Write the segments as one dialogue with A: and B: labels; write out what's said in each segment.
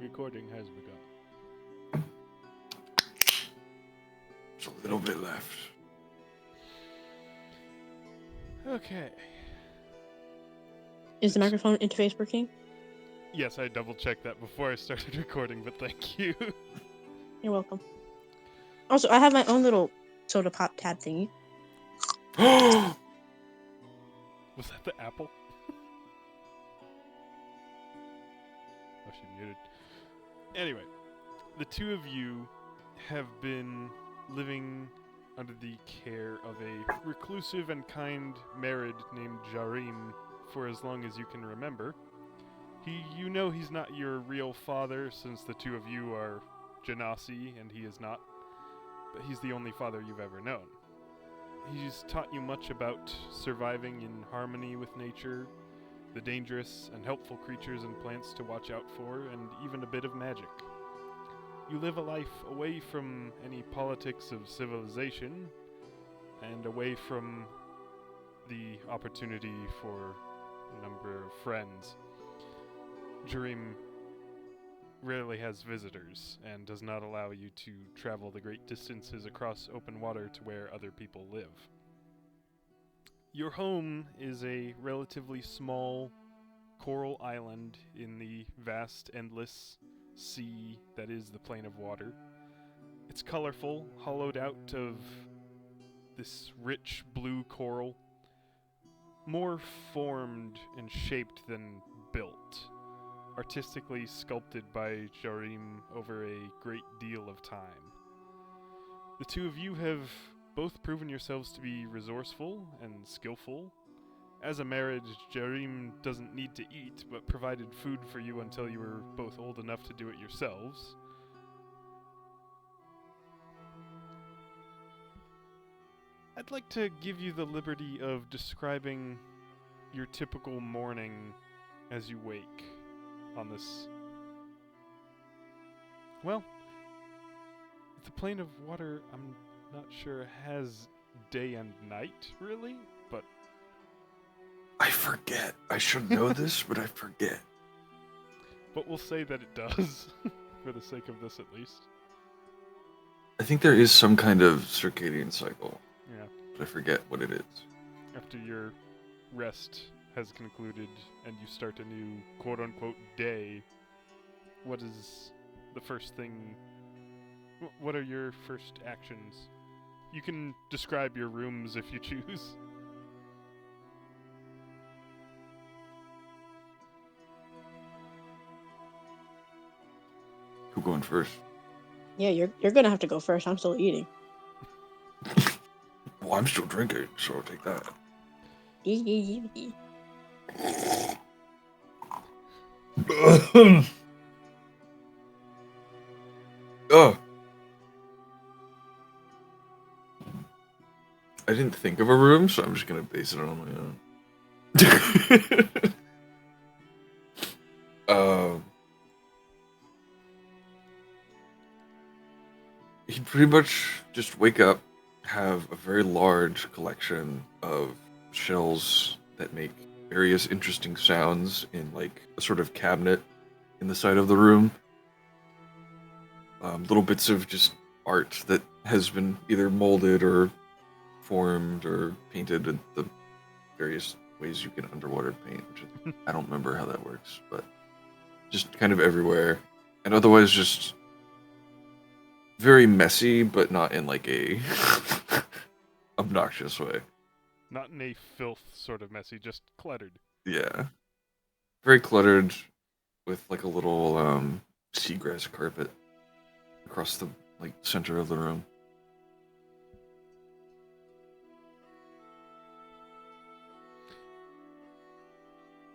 A: Recording has begun.
B: There's a little bit left.
A: Okay.
C: Is the microphone interface working?
A: Yes, I double checked that before I started recording, but thank you.
C: You're welcome. Also, I have my own little soda pop tab thingy.
A: Was that the apple? Oh, she muted. Anyway, the two of you have been living under the care of a reclusive and kind Merid named Jarim for as long as you can remember. You know he's not your real father, since the two of you are Genasi and he is not, but he's the only father you've ever known. He's taught you much about surviving in harmony with nature, the dangerous and helpful creatures and plants to watch out for, and even a bit of magic. You live a life away from any politics of civilization, and away from the opportunity for a number of friends. Jarim rarely has visitors, and does not allow you to travel the great distances across open water to where other people live. Your home is a relatively small coral island in the vast, endless sea that is the plane of water. It's colorful, hollowed out of this rich blue coral, more formed and shaped than built, artistically sculpted by Jarim over a great deal of time. The two of you have both proven yourselves to be resourceful and skillful. As a marriage, Jarim doesn't need to eat, but provided food for you until you were both old enough to do it yourselves. I'd like to give you the liberty of describing your typical morning as you wake on this. Well, the plane of water, I'm not sure, has day and night, really, but
B: I forget. I should know this, but I forget.
A: we'll say that it does, for the sake of this at least.
B: I think there is some kind of circadian cycle,
A: Yeah.
B: but I forget what it is.
A: After your rest has concluded and you start a new quote-unquote day, what is the first thing? What are your first actions? You can describe your rooms if you choose.
B: Who going first?
C: Yeah, you're gonna have to go first. I'm still eating.
B: Well, I'm still drinking, so I'll take that. Oh. I didn't think of a room, so I'm just gonna base it on my own. He'd pretty much just wake up, have a very large collection of shells that make various interesting sounds in like a sort of cabinet in the side of the room. Little bits of just art that has been either molded or formed or painted in the various ways you can underwater paint, which I don't remember how that works, but just kind of everywhere. And otherwise just very messy, but not in like a obnoxious way.
A: Not in a filth sort of messy, just cluttered.
B: Yeah. Very cluttered with like a little seagrass carpet across the like center of the room.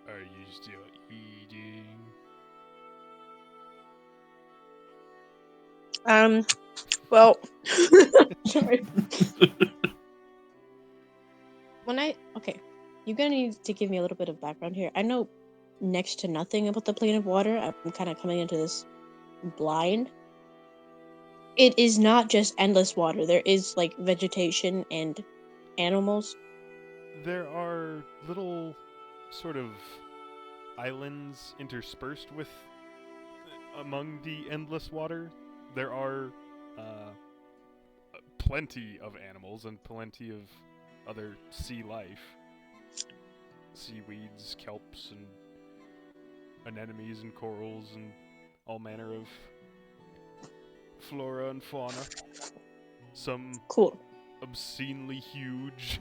A: Are you still eating?
C: Well, sorry. Okay, you're gonna need to give me a little bit of background here. I know next to nothing about the plane of water. I'm kind of coming into this blind. It is not just endless water. There is like vegetation and animals.
A: There are little sort of islands interspersed with among the endless water, there are plenty of animals and plenty of other sea life. Seaweeds, kelps, and anemones and corals and all manner of flora and fauna. Some
C: Cool.
A: obscenely huge.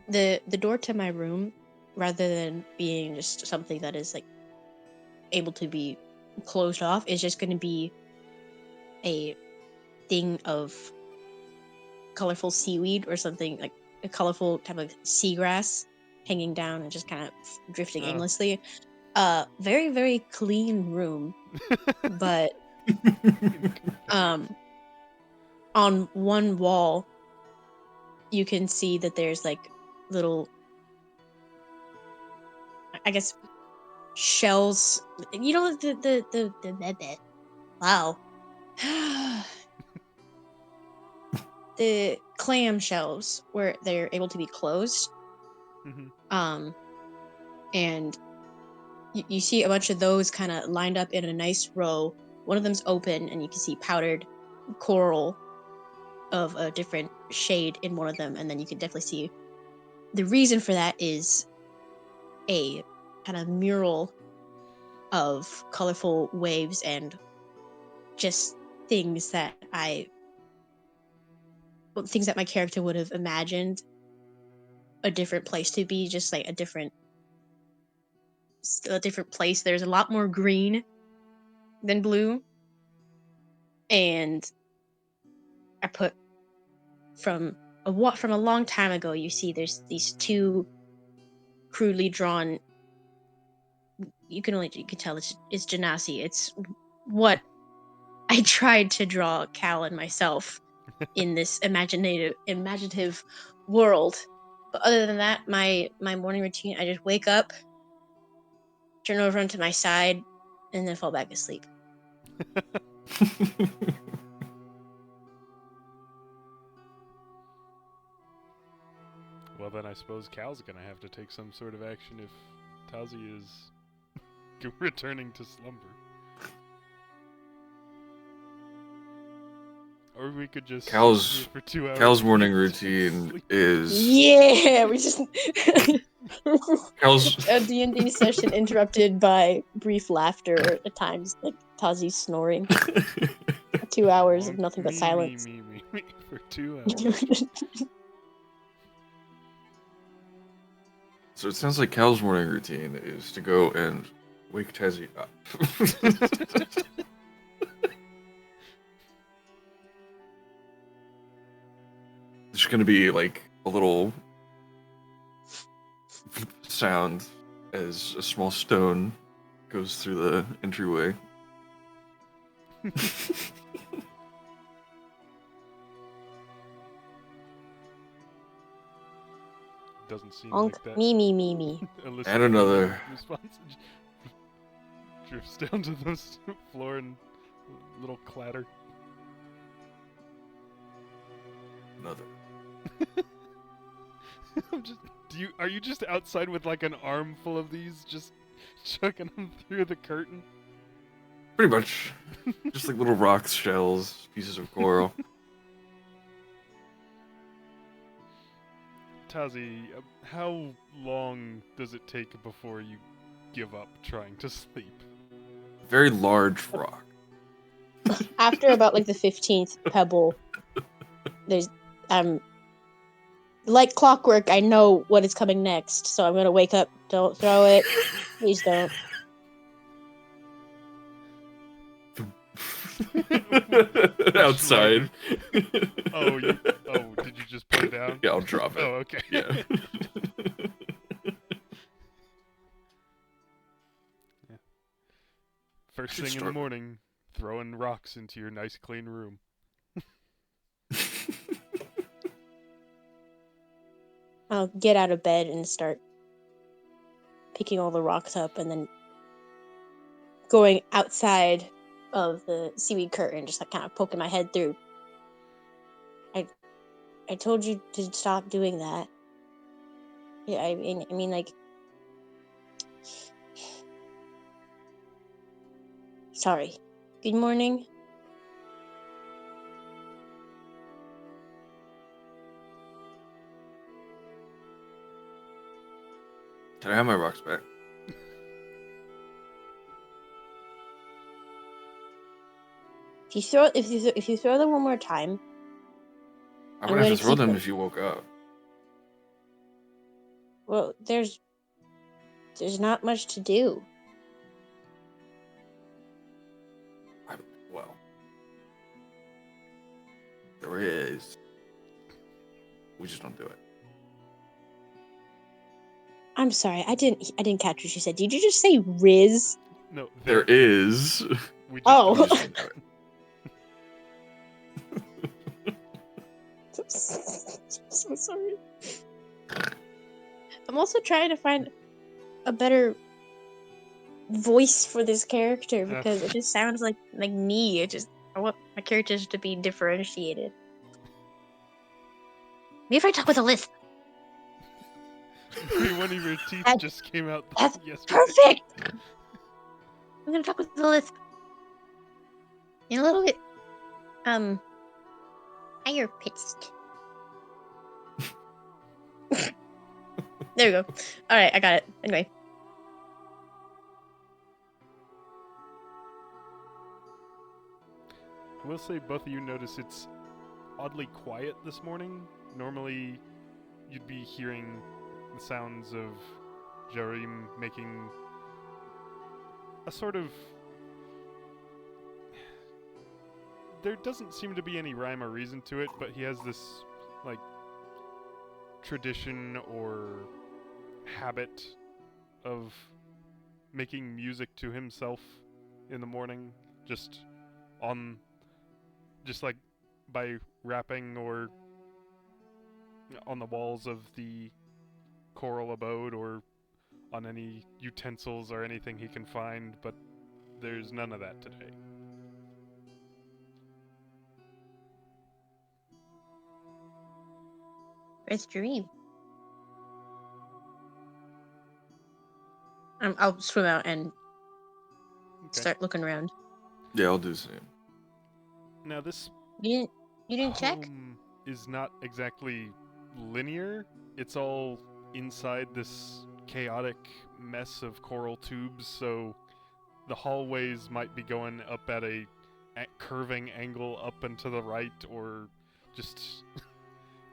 C: The door to my room, rather than being just something that is like able to be closed off, is just going to be a thing of colorful seaweed or something, like a colorful type of seagrass hanging down and just kind of drifting
A: Oh.
C: aimlessly. Very, very clean room, but on one wall you can see that there's like little, I guess, shells. You know, the wow. The clam shells where they're able to be closed.
A: Mhm.
C: And you see a bunch of those kind of lined up in a nice row. One of them's open, and you can see powdered coral of a different shade in one of them, and then you can definitely see the reason for that is a kind of mural of colorful waves and just things that things that my character would have imagined a different place to be, just like a different place. There's a lot more green than blue, and I put from a long time ago. You see, there's these two crudely drawn. You can tell it's Genasi. It's what I tried to draw Cal and myself in this imaginative world. But other than that, my morning routine, I just wake up, turn over onto my side, and then fall back asleep.
A: Well, then I suppose Cal's gonna have to take some sort of action if Tazi is returning to slumber. Or we could just
B: Cal's
A: sit here for 2 hours.
B: Cal's
A: and
B: morning
A: get some
B: routine
A: sleep.
B: is
C: Yeah, we just
B: Cal's
C: a D&D session interrupted by brief laughter at times, like Tazi snoring. 2 hours of nothing but silence.
A: Me for 2 hours.
B: So it sounds like Cal's morning routine is to go and wake Tezzy up. There's gonna be like a little sound as a small stone goes through the entryway.
A: Doesn't seem
C: Honk.
A: like that.
C: Me.
B: And another.
A: Response drifts down to the floor and a little clatter.
B: Another.
A: Are you just outside with like an armful of these, just chucking them through the curtain?
B: Pretty much. Just like little rocks, shells, pieces of coral.
A: Tazi, how long does it take before you give up trying to sleep?
B: Very large rock.
C: After about like the 15th pebble, there's like clockwork, I know what is coming next, so I'm gonna wake up. Don't throw it. Please don't.
B: Outside.
A: Oh, did you just put it down?
B: Yeah, I'll drop it.
A: Oh, okay.
B: Yeah.
A: First
B: Should
A: thing in the
B: start-
A: morning, throwing rocks into your nice clean room.
C: I'll get out of bed and start picking all the rocks up, and then going outside of the seaweed curtain, just like kind of poking my head through. I told you to stop doing that. Yeah, I mean, like, Sorry. Good morning.
B: Can I have my rocks back?
C: If you throw them one more time,
B: I
C: I'm
B: wouldn't have
C: going
B: to
C: to
B: throw
C: keep
B: them
C: them.
B: if you woke up.
C: Well, there's not much to do.
B: Well, there is. We just don't do it.
C: I'm sorry, I didn't catch what you said. Did you just say Riz?
A: No,
B: There is.
A: We just
C: Oh.
B: We
A: don't.
B: just don't do it.
C: So sorry. I'm also trying to find a better voice for this character because it just sounds like me. I want my characters to be differentiated. Maybe if I talk with a lisp.
A: Maybe one of your teeth
C: That-
A: just came out
C: That's
A: yesterday.
C: perfect. I'm gonna talk with a lisp. In a little bit, higher pitched. There we go. All right, I got it. Anyway.
A: I will say both of you notice it's oddly quiet this morning. Normally, you'd be hearing the sounds of Jarim making a sort of... There doesn't seem to be any rhyme or reason to it, but he has this, like, tradition or habit of making music to himself in the morning, just like by rapping or on the walls of the choral abode or on any utensils or anything he can find, but there's none of that today.
C: Where's Dream? I'll swim out and
A: Okay.
C: start looking around.
B: Yeah, I'll do the same.
A: Now this
C: You didn't check?
A: home is not exactly linear. It's all inside this chaotic mess of coral tubes, so the hallways might be going up at a curving angle up and to the right, or just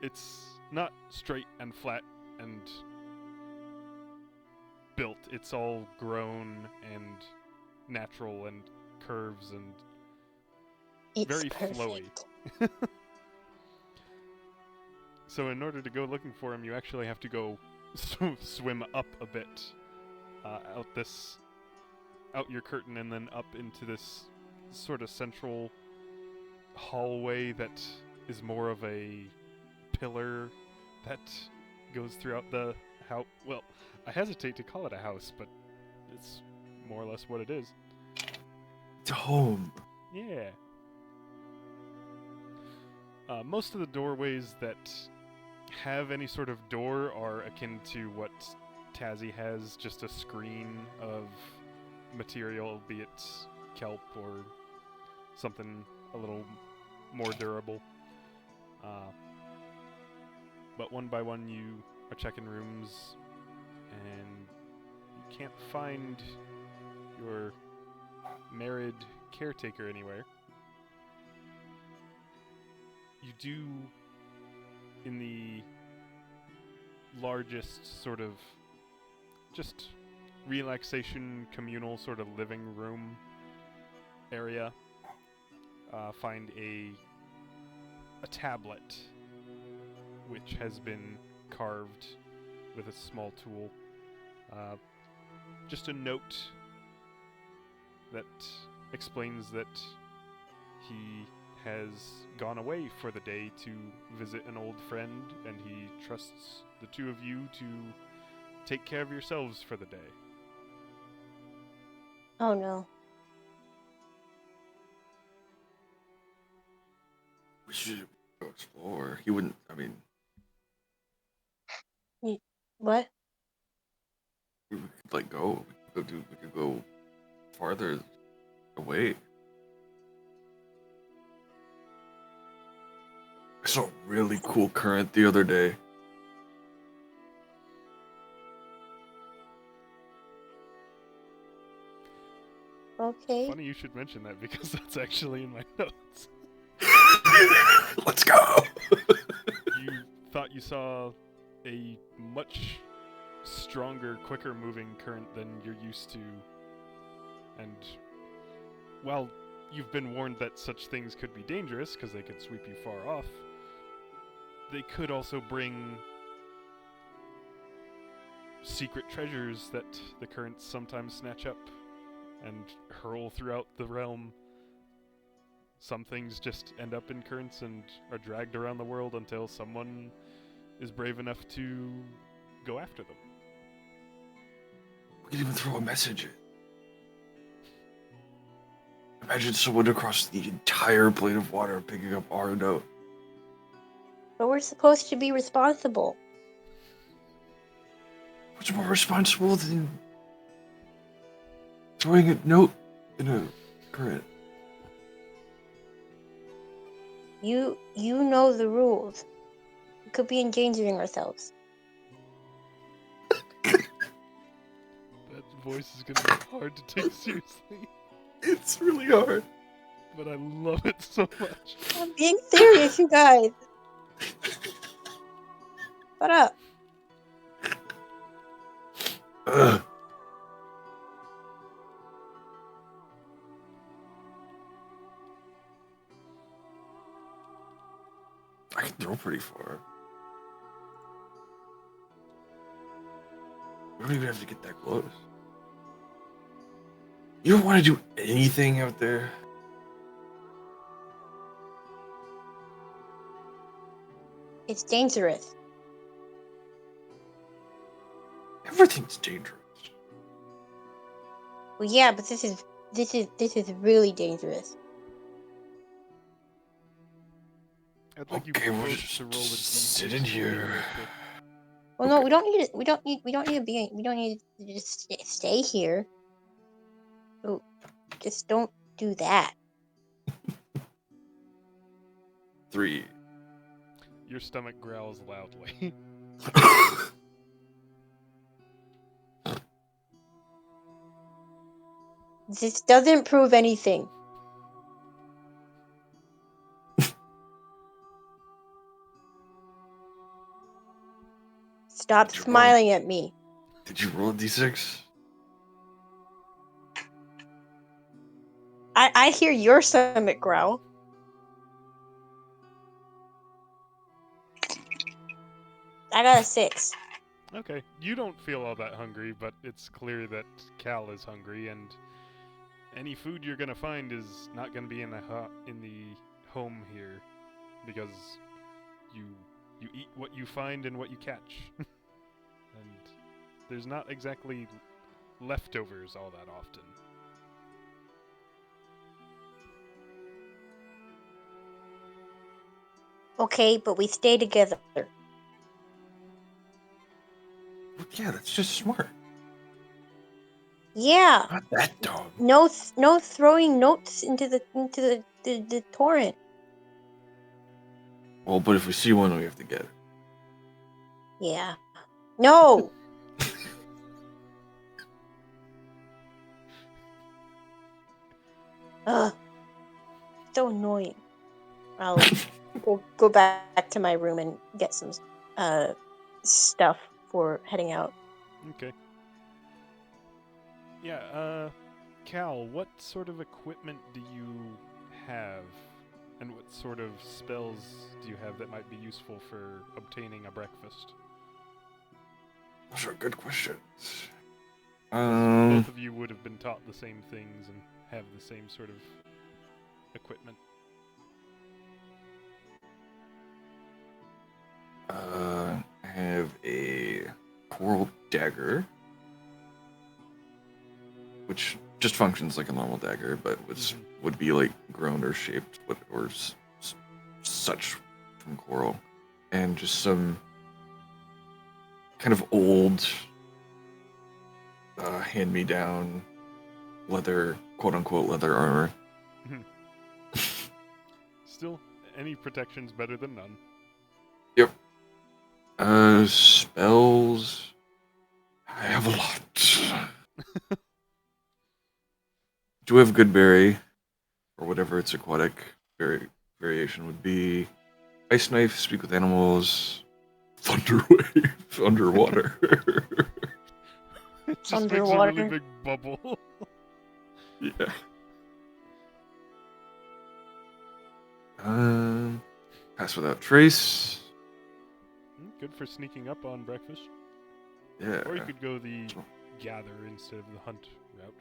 A: it's not straight and flat and built. It's all grown and natural and curves and
C: It's
A: very
C: perfect.
A: flowy. So in order to go looking for him, you actually have to go swim up a bit, out your curtain, and then up into this sort of central hallway that is more of a pillar that goes throughout the house. Well, I hesitate to call it a house, but it's more or less what it is.
B: It's a home.
A: Yeah. Most of the doorways that have any sort of door are akin to what Tazzy has, just a screen of material, be it kelp or something a little more durable. But one by one you are checking rooms and you can't find your married caretaker anywhere. You do, in the largest sort of just relaxation communal sort of living room area, find a tablet which has been carved with a small tool. Just a note that explains that he has gone away for the day to visit an old friend, and he trusts the two of you to take care of yourselves for the day.
C: Oh no.
B: We should go explore. He wouldn't. I mean,
C: What?
B: we could like go. We could go farther. away. I saw a really cool current the other day.
C: Okay.
A: Funny you should mention that because that's actually in my notes.
B: Let's go.
A: You thought you saw a much stronger, quicker moving current than you're used to. And while you've been warned that such things could be dangerous because they could sweep you far off, they could also bring secret treasures that the currents sometimes snatch up and hurl throughout the realm. Some things just end up in currents and are dragged around the world until someone is brave enough to go after them.
B: We could even throw a message in. Imagine someone across the entire plane of water picking up our note.
C: But we're supposed to be responsible.
B: What's more responsible than throwing a note in a current?
C: You know the rules. We could be endangering ourselves.
A: That voice is gonna be hard to take seriously,
B: It's really hard.
A: but I love it so much.
C: I'm being serious, you guys. Shut up.
B: Ugh. I can throw pretty far. We don't even have to get that close. You don't want to do anything out there?
C: It's dangerous.
B: Everything's dangerous.
C: Well, yeah, but this is really dangerous.
A: I'd like
B: Okay,
A: you
B: we'll
A: both
B: just
A: to roll a
B: sit
A: D6
B: in
C: Oh
A: for me
B: here.
A: real quick.
C: Well, no,
B: Okay.
C: we don't need it. We don't need to just stay here. Oh, just don't do that.
B: 3.
A: Your stomach growls loudly.
C: This doesn't prove anything. Stop
B: Did you roll?
C: smiling at me.
B: Did you roll a d6?
C: I hear your stomach growl. I got a 6.
A: Okay, you don't feel all that hungry, but it's clear that Cal is hungry, and any food you're gonna find is not gonna be in the home here, because you eat what you find and what you catch, and there's not exactly leftovers all that often.
C: Okay, but we stay together.
B: Well, yeah, that's just smart.
C: Yeah.
B: Not that dumb.
C: No throwing notes into the torrent.
B: Well, but if we see one, we have to get it.
C: Yeah. No. Ugh. So annoying. I'll go back to my room and get some stuff for heading out.
A: Okay. Yeah, Cal, what sort of equipment do you have? And what sort of spells do you have that might be useful for obtaining a breakfast?
B: Those are good questions.
A: Both of you would have been taught the same things and have the same sort of equipment.
B: I have a coral dagger, which just functions like a normal dagger, but would be like grown or shaped, or such from coral, and just some kind of old, hand-me-down leather quote-unquote leather armor.
A: Still, any protection's better than none.
B: Yep. Spells. I have a lot. Do have good berry, or whatever its aquatic variation would be. Ice knife, speak with animals. Thunder wave, underwater.
A: It just
C: Underwater.
A: makes a really big bubble.
B: Yeah. Pass without trace.
A: Good for sneaking up on breakfast.
B: Yeah.
A: Or you could go the gather instead of the hunt route.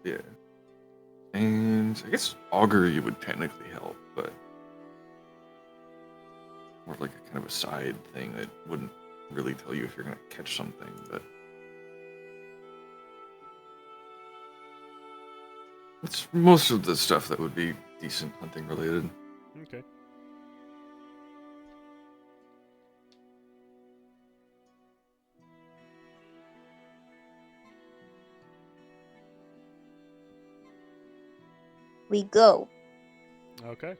B: Yeah. And I guess augury would technically help, but more like a kind of a side thing that wouldn't really tell you if you're gonna catch something, but it's most of the stuff that would be decent hunting related.
A: Okay.
C: We go.
A: Okay.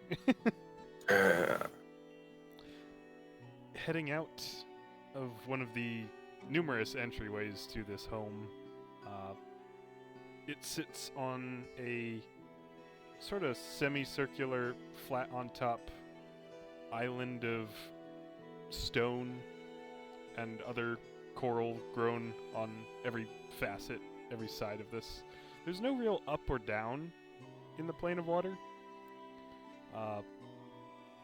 B: Yeah.
A: Heading out of one of the numerous entryways to this home, it sits on a sort of semicircular, flat on top island of stone and other coral grown on every facet, every side of this. There's no real up or down in the plane of water.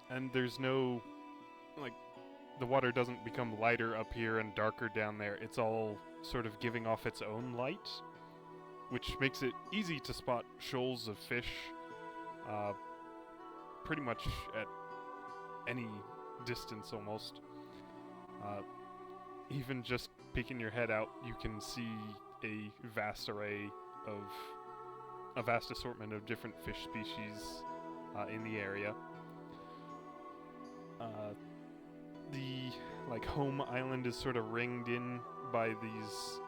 A: And there's no, like, the water doesn't become lighter up here and darker down there. It's all sort of giving off its own light, which makes it easy to spot shoals of fish pretty much at any distance almost. Even just peeking your head out, you can see a vast assortment of different fish species in the area. The home island is sort of ringed in by these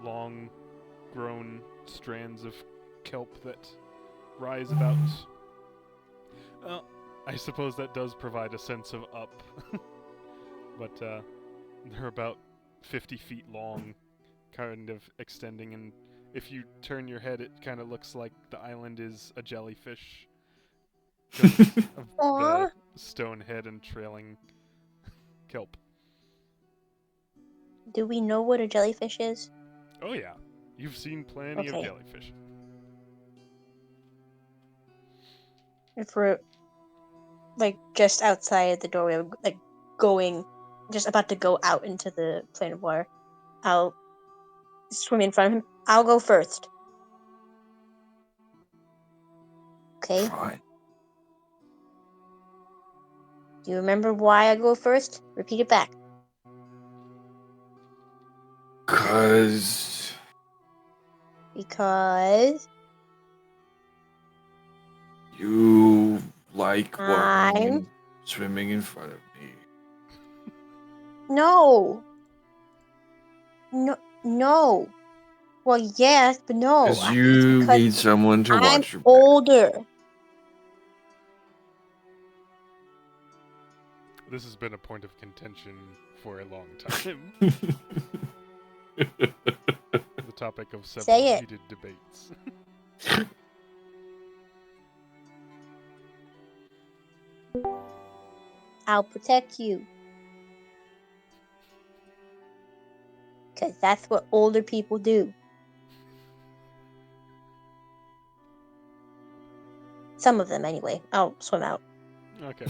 A: long-grown strands of kelp that rise about. Well, I suppose that does provide a sense of up, but they're about 50 feet long, kind of extending, and if you turn your head, it kind of looks like the island is a jellyfish. Of
C: Aww.
A: the stone head and trailing kelp.
C: Do we know what a jellyfish is?
A: Oh yeah, you've seen plenty of
C: Okay.
A: jellyfish.
C: If we're just outside the doorway, going, just about to go out into the plane of water, I'll swim in front of him. I'll go first. Okay.
B: Fine.
C: Do you remember why I go first? Repeat it back.
B: Because
C: Because
B: you like
C: I'm-
B: walking, swimming in front of me.
C: no. Well, yes, but no.
B: Because
C: It's
B: you
C: because
B: need someone to
C: I'm
B: watch your back.
C: older.
A: This has been a point of contention for a long time. The topic of several
C: Say it.
A: heated debates.
C: I'll protect you. Because that's what older people do. Some of them, anyway. I'll swim out.
A: Okay.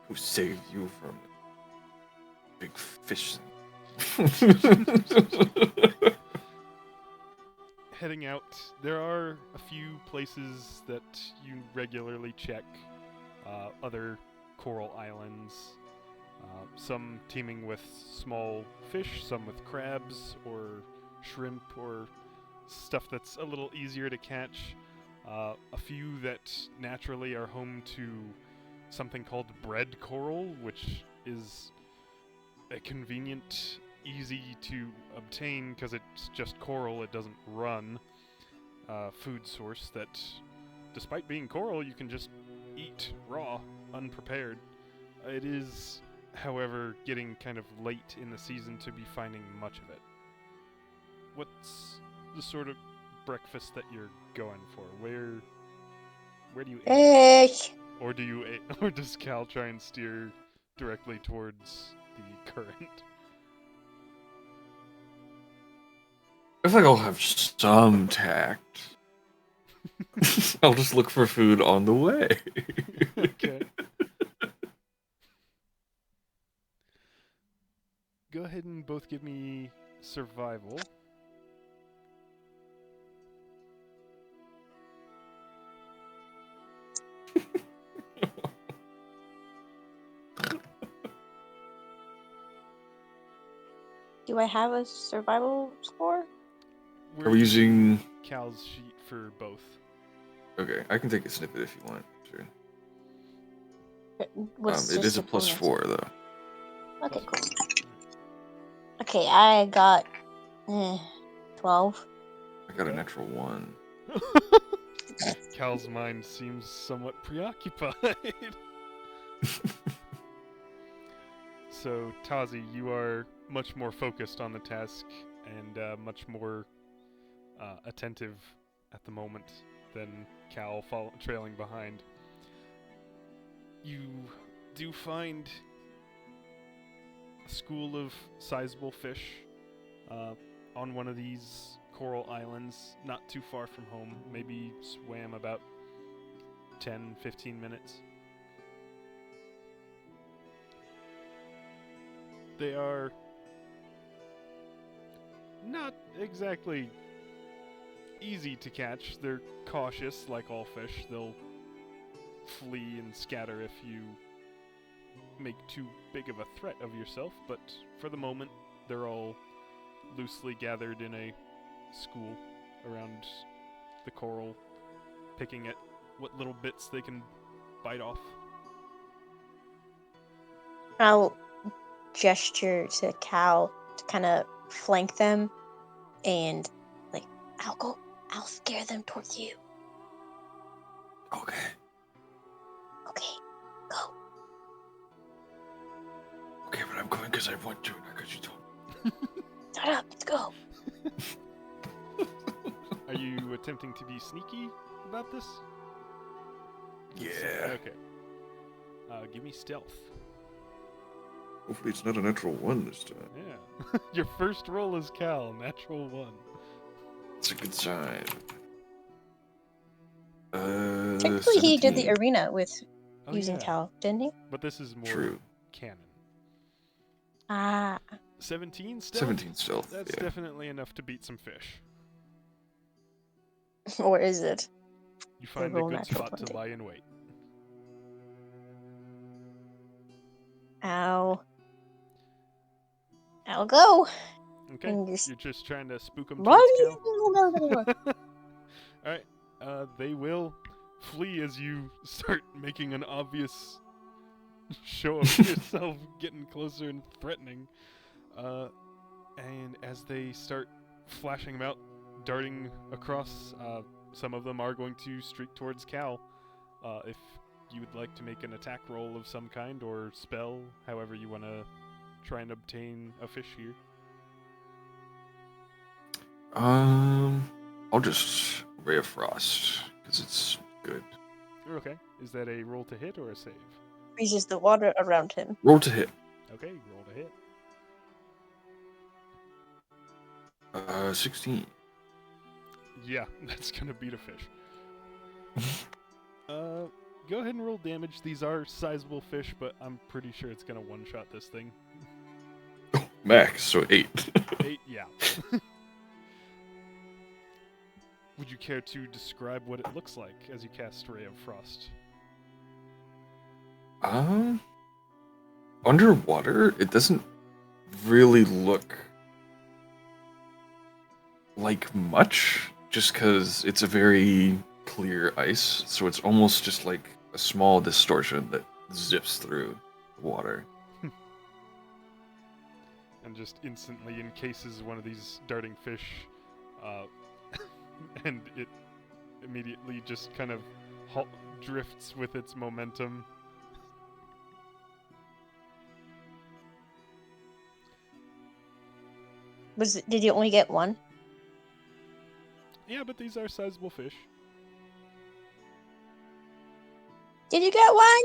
B: Who saved you from big fish?
A: Heading out, there are a few places that you regularly check. Other coral islands. Some teeming with small fish, some with crabs or shrimp or stuff that's a little easier to catch. A few that naturally are home to something called bread coral, which is a convenient easy to obtain because it's just coral, it doesn't run, food source that, despite being coral, you can just eat raw, unprepared. It is, however, getting kind of late in the season to be finding much of it. What's the sort of breakfast that you're going for? Where do you aim?
C: Fish.
A: Or or does Cal try and steer directly towards the current?
B: I feel like I'll have some tact. I'll just look for food on the way.
A: Okay. Go ahead and both give me survival.
C: Do I have a survival score?
B: Are we using...
A: Cal's sheet for both?
B: Okay, I can take a snippet if you want. Sure.
C: What's
B: It
C: just
B: is a
C: the
B: plus
C: bonus?
B: 4, though.
C: Okay, cool. Okay, I got 12.
B: I got a natural 1.
A: Cal's mind seems somewhat preoccupied. So, Tazi, you are much more focused on the task and much more attentive at the moment than Cal trailing behind. You do find a school of sizable fish on one of these coral islands, not too far from home. Maybe swam about 10-15 minutes. They are not exactly easy to catch. They're cautious, like all fish. They'll flee and scatter if you make too big of a threat of yourself, but for the moment, they're all loosely gathered in a school around the coral, picking at what little bits they can bite off.
C: I'll gesture to Cal to kind of flank them, and like, I'll scare them towards you.
B: Okay.
C: Okay, go.
B: Okay, but I'm going because I want to, not because you told me.
C: Shut up, let's go.
A: Are you attempting to be sneaky about this?
B: Yeah.
A: Okay. Give me stealth.
B: Hopefully it's not a natural 1 this time.
A: Yeah. Your first roll is Cal, natural 1.
B: It's a good sign.
C: Technically, he did the
B: 17.
C: arena with
A: Oh,
C: using
A: yeah.
C: Cal, didn't he?
A: But this is more
B: True.
A: canon.
C: Ah.
A: 17 stealth?
B: 17 stealth,
A: That's
B: yeah.
A: definitely enough to beat some fish.
C: Or is it?
A: You find a
C: roll
A: good
C: natural
A: spot
C: 20.
A: to lie in wait.
C: I'll go.
A: Okay.
C: And just
A: You're just trying to spook them
C: run.
A: towards Cal? Alright. They will flee as you start making an obvious show of yourself getting closer and threatening. And as they start flashing them out, darting across, some of them are going to streak towards Cal. If you would like to make an attack roll of some kind or spell, however you want to try and obtain a fish here.
B: I'll just Ray of Frost because it's good.
A: Okay. Is that a roll to hit or a save?
C: Freezes the water around him.
B: Roll to hit.
A: Okay, roll to hit.
B: 16.
A: Yeah, that's gonna beat a fish. Go ahead and roll damage. These are sizable fish, but I'm pretty sure it's gonna one-shot this thing.
B: Max, so 8.
A: 8, yeah. Would you care to describe what it looks like as you cast Ray of Frost?
B: Underwater, it doesn't really look like much, just because it's a very clear ice, so it's almost just like a small distortion that zips through the water.
A: and just instantly encases one of these darting fish, and it immediately just kind of drifts with its momentum.
C: Did you only get one?
A: Yeah, but these are sizable fish.
C: Did you get one?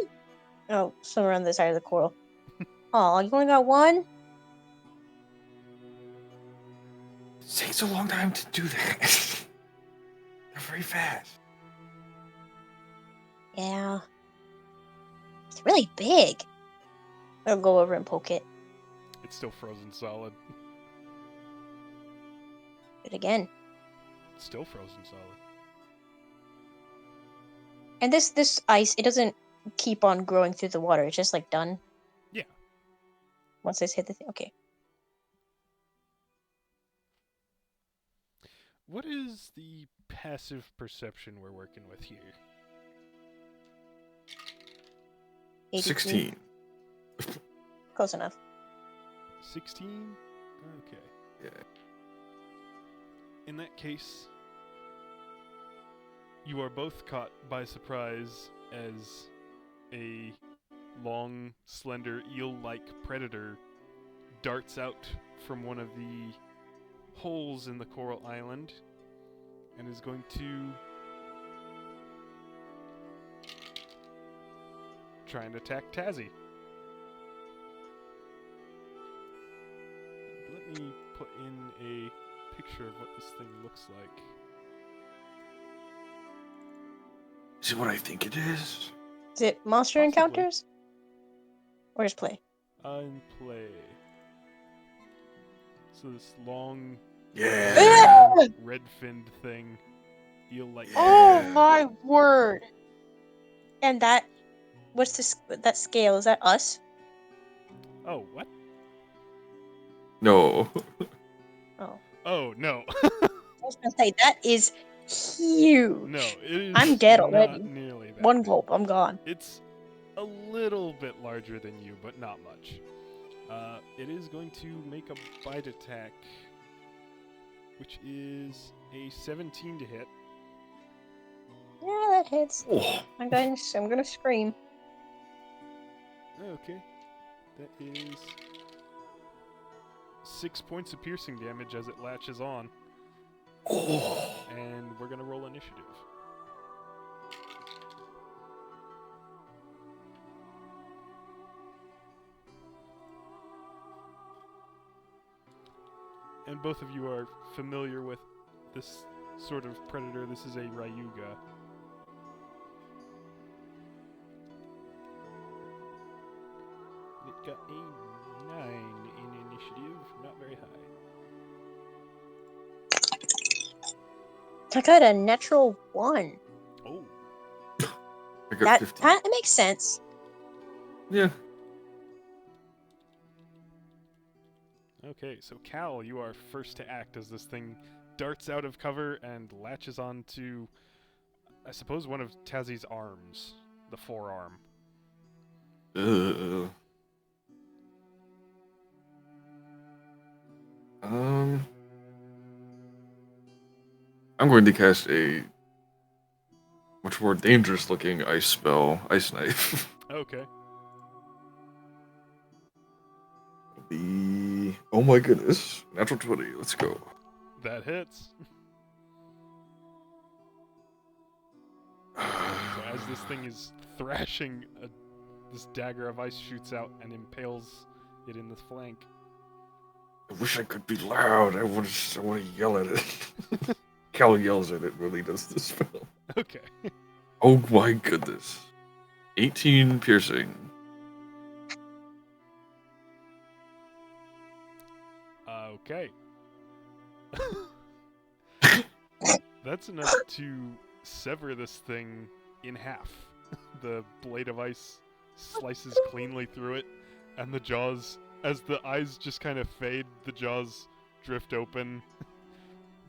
C: Oh, somewhere on the side of the coral. Oh, you only got one?
B: It takes a long time to do that. They're very fast.
C: Yeah. It's really big. I'll go over and poke it.
A: It's still frozen solid.
C: Do it again.
A: It's still frozen solid.
C: And this ice, it doesn't keep on growing through the water. It's just like done.
A: Yeah.
C: Once this hit the thing. Okay.
A: What is the passive perception we're working with here?
C: 82.
B: 16.
C: Close enough.
A: 16? Okay.
B: Yeah.
A: In that case, you are both caught by surprise as a long, slender, eel-like predator darts out from one of the holes in the coral island and is going to try and attack Tazzy. Let me put in a picture of what this thing looks like.
B: Is it what I think it is?
C: Is it monster
A: Possibly.
C: encounters? Or just play?
A: In play. So this long,
B: Yeah.
A: red-finned thing, eel-like.
C: Oh
B: Yeah.
C: my word! And that, what's this? That scale? Is that us?
A: Oh, what?
B: No.
C: Oh,
A: Oh, no.
C: I was gonna say that is huge.
A: No, it is
C: I'm dead
A: not
C: already.
A: nearly that
C: One
A: big.
C: gulp, I'm gone.
A: It's a little bit larger than you, but not much. It is going to make a bite attack, which is a 17 to hit.
C: Yeah, that hits.
B: Oh.
C: I'm gonna scream.
A: Okay. That is 6 points of piercing damage as it latches on.
B: Oh.
A: And we're going to roll initiative. And both of you are familiar with this sort of predator. This is a Ryuga. It got a 9 in initiative. Not very high.
C: I got a natural 1.
A: Oh.
B: I got 15.
C: That makes sense.
B: Yeah.
A: Okay, so Cal, you are first to act as this thing darts out of cover and latches onto, I suppose, one of Tazzy's arms, the forearm.
B: I'm going to cast a much more dangerous looking ice spell, Ice Knife.
A: Okay.
B: Oh my goodness. Natural 20, let's go.
A: That hits. So as this thing is thrashing, this dagger of ice shoots out and impales it in the flank.
B: I wish I could be loud. I want to yell at it. Cal yells at it when he does this spell.
A: Okay.
B: Oh my goodness. 18 piercing.
A: Okay. That's enough to sever this thing in half. The blade of ice slices cleanly through it, and the jaws, as the eyes just kind of fade, the jaws drift open.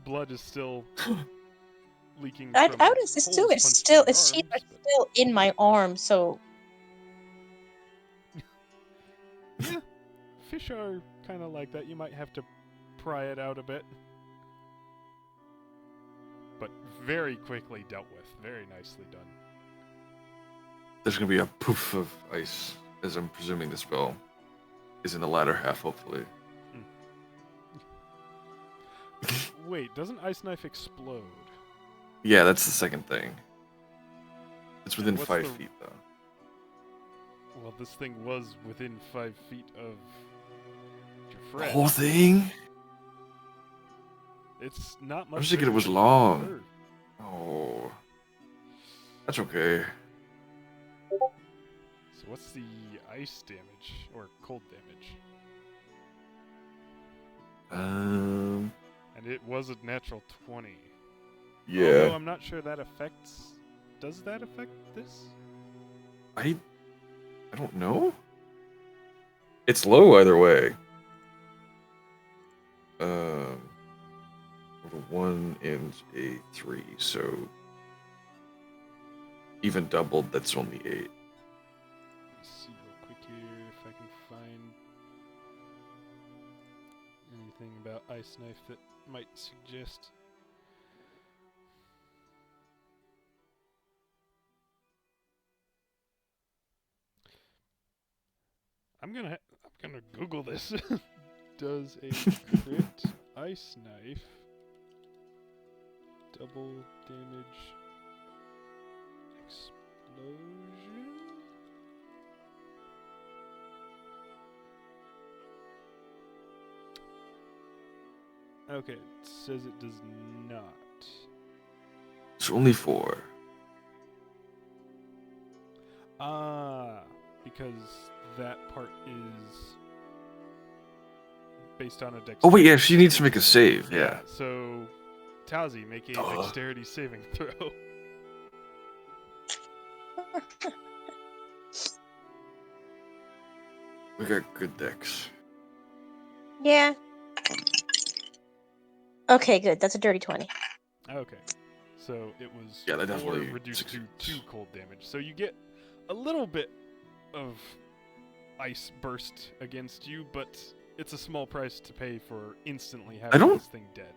A: Blood is still leaking
C: I
A: from
C: noticed this too.
A: holes
C: It's
A: punched
C: still,
A: in
C: its teeth
A: arms,
C: are
A: but-
C: still in my arm. So
A: Yeah, fish are kind of like that. You might have to pry it out a bit. But very quickly dealt with. Very nicely done.
B: There's gonna be a poof of ice, as I'm presuming the spell is in the latter half, hopefully.
A: Wait, doesn't Ice Knife explode?
B: Yeah, that's the second thing. It's within
A: what's
B: 5
A: the-
B: feet, though.
A: Well, this thing was within 5 feet of your
B: The
A: friend.
B: whole thing?
A: It's not much.
B: I was thinking it
A: bigger
B: was
A: than
B: long.
A: her.
B: Oh. That's okay.
A: So what's the ice damage or cold damage? And it was a natural 20. Although
B: Yeah.
A: I'm not sure that affects. Does that affect this?
B: I don't know. It's low either way. A 1 and a 3, so even doubled, that's only 8.
A: Let me see real quick here if I can find anything about Ice Knife that might suggest. I'm gonna Google this. Does a crit Ice Knife double damage explosion? Okay, it says it does not.
B: It's only 4.
A: Ah, because that part is based on a dexterity.
B: Oh wait, yeah, she needs to make a save. Yeah.
A: So, Towsy, make a dexterity saving throw.
B: We got good dex.
C: Yeah. Okay, good. That's a dirty 20.
A: Okay. So it was
B: Yeah, that
A: 4
B: definitely
A: reduced to
B: succeeds.
A: 2 cold damage. So you get a little bit of ice burst against you, but it's a small price to pay for instantly having
B: don't-
A: this thing dead.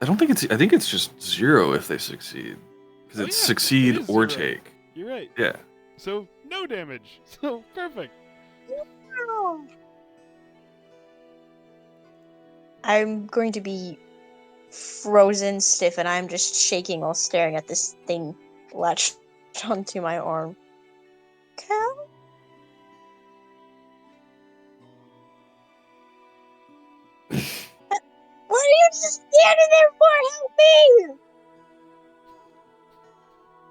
B: I don't think it's. I think it's just 0 if they succeed, because
A: Oh,
B: it's
A: yeah,
B: succeed
A: it is
B: or
A: 0.
B: take.
A: You're right.
B: Yeah.
A: So no damage. So perfect.
C: I'm going to be frozen stiff, and I'm just shaking while staring at this thing latched onto my arm. Cal? What are you just standing there for? Help me!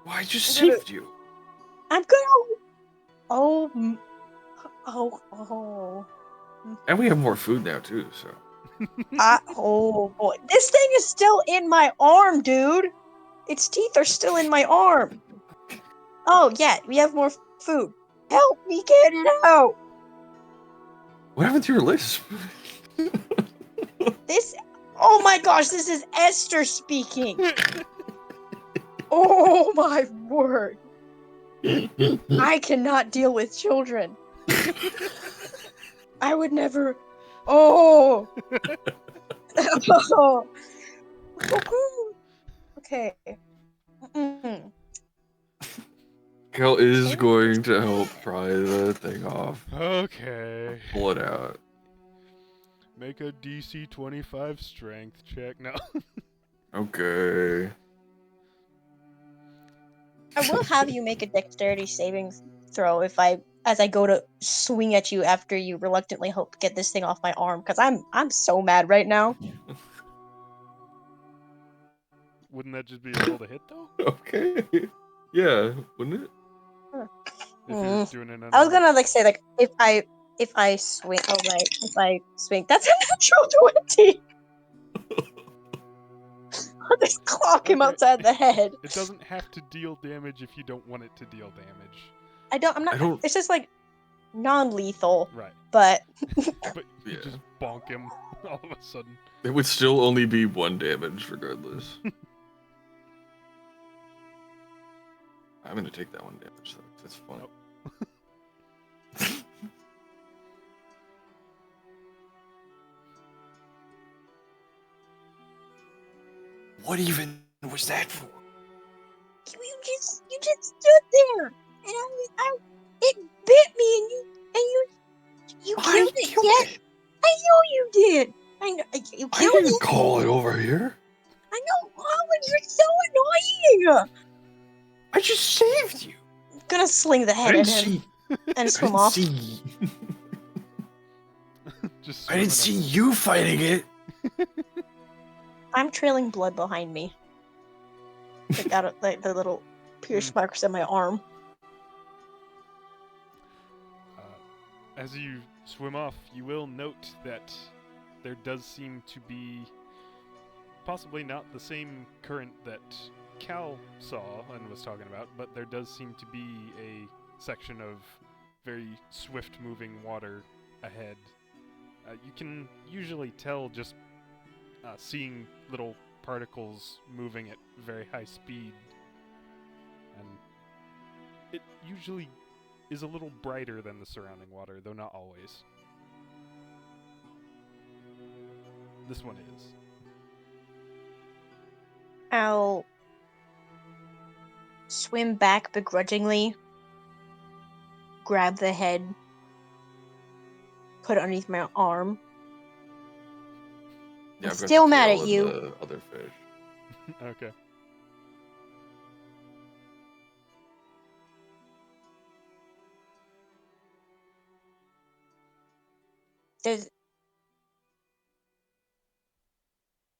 B: Why just saved you?
C: I'm gonna. Oh. Oh.
B: And we have more food now too. So.
C: Oh boy. This thing is still in my arm, dude! Its teeth are still in my arm! Oh, yeah, we have more food. Help me get it out!
B: What happened to your lisp?
C: This. Oh my gosh, this is Esther speaking! Oh my word! I cannot deal with children. I would never. Oh! Oh. Okay. Mm.
B: Kel is going to help pry the thing off.
A: Okay.
B: Pull it out.
A: Make a DC 25 strength check. No.
B: Okay.
C: I will have you make a dexterity saving throw as I go to swing at you after you reluctantly help get this thing off my arm, because I'm so mad right now.
A: Wouldn't that just be a roll to hit though?
B: Okay. Yeah, wouldn't it?
A: If you're doing it.
C: I was gonna say if I swing. Oh right, if I swing, that's a natural 20. I'll just clock him
A: Okay.
C: outside the head.
A: It doesn't have to deal damage if you don't want it to deal damage.
C: I'm not.
B: I don't-
C: It's just like non-lethal,
A: Right.
C: but
A: But you
B: Yeah.
A: just bonk him all of a sudden.
B: It would still only be 1 damage regardless. I'm gonna take that 1 damage though. 'Cause that's fun.
A: Nope.
B: What even was that for?
C: You just stood there, and it bit me, and you
B: I
C: killed it.
B: killed
C: Yet
B: it.
C: I know you did. I know you
B: I
C: killed
B: didn't
C: it.
B: call it over here.
C: I know, Owen, you're so annoying.
B: I just saved you.
C: I'm gonna sling the
B: I
C: head
B: didn't
C: at him
B: see.
C: and
B: I
C: swim
B: didn't
C: off.
B: see.
A: Just
B: I didn't see you fighting it.
C: I'm trailing blood behind me, like out of like the little pierce marks on my arm.
A: As you swim off, you will note that there does seem to be possibly not the same current that Cal saw and was talking about, but there does seem to be a section of very swift-moving water ahead. You can usually tell just seeing little particles moving at very high speed, and it usually is a little brighter than the surrounding water, though not always. This one is.
C: I'll swim back begrudgingly, grab the head, put it underneath my arm.
B: Yeah,
C: I'm
B: I've got
C: still
B: the
C: mad
B: tail
C: at
B: and
C: you.
B: The other fish.
A: Okay.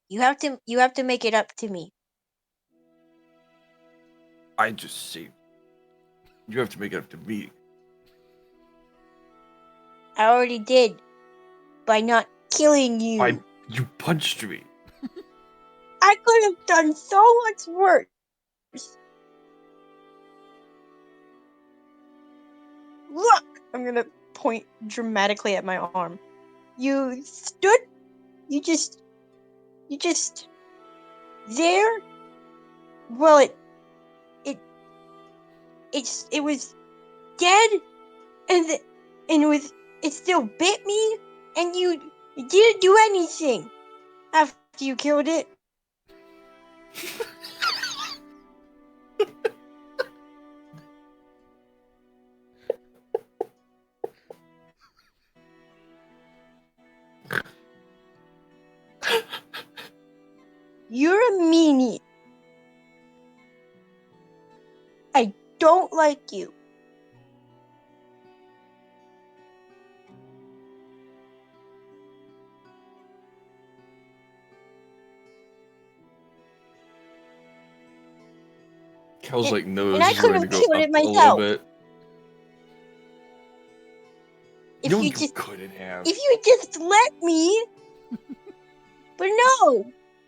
C: You have to make it up to me.
B: I just saved. You have to make it up to me.
C: I already did by not killing you.
B: You punched me.
C: I could have done so much worse. Look! I'm gonna point dramatically at my arm. You stood. You just there. Well, it was dead, and it still bit me, and you didn't do anything after you killed it. You're a meanie. I don't like you.
B: Cal's like nose
C: And I
B: is
C: could
B: ready
C: have
B: to go
C: killed
B: up
C: it
B: a little
C: myself.
B: bit.
C: If
B: No,
C: you
B: you
C: just
B: couldn't have.
C: if you just let me. But no.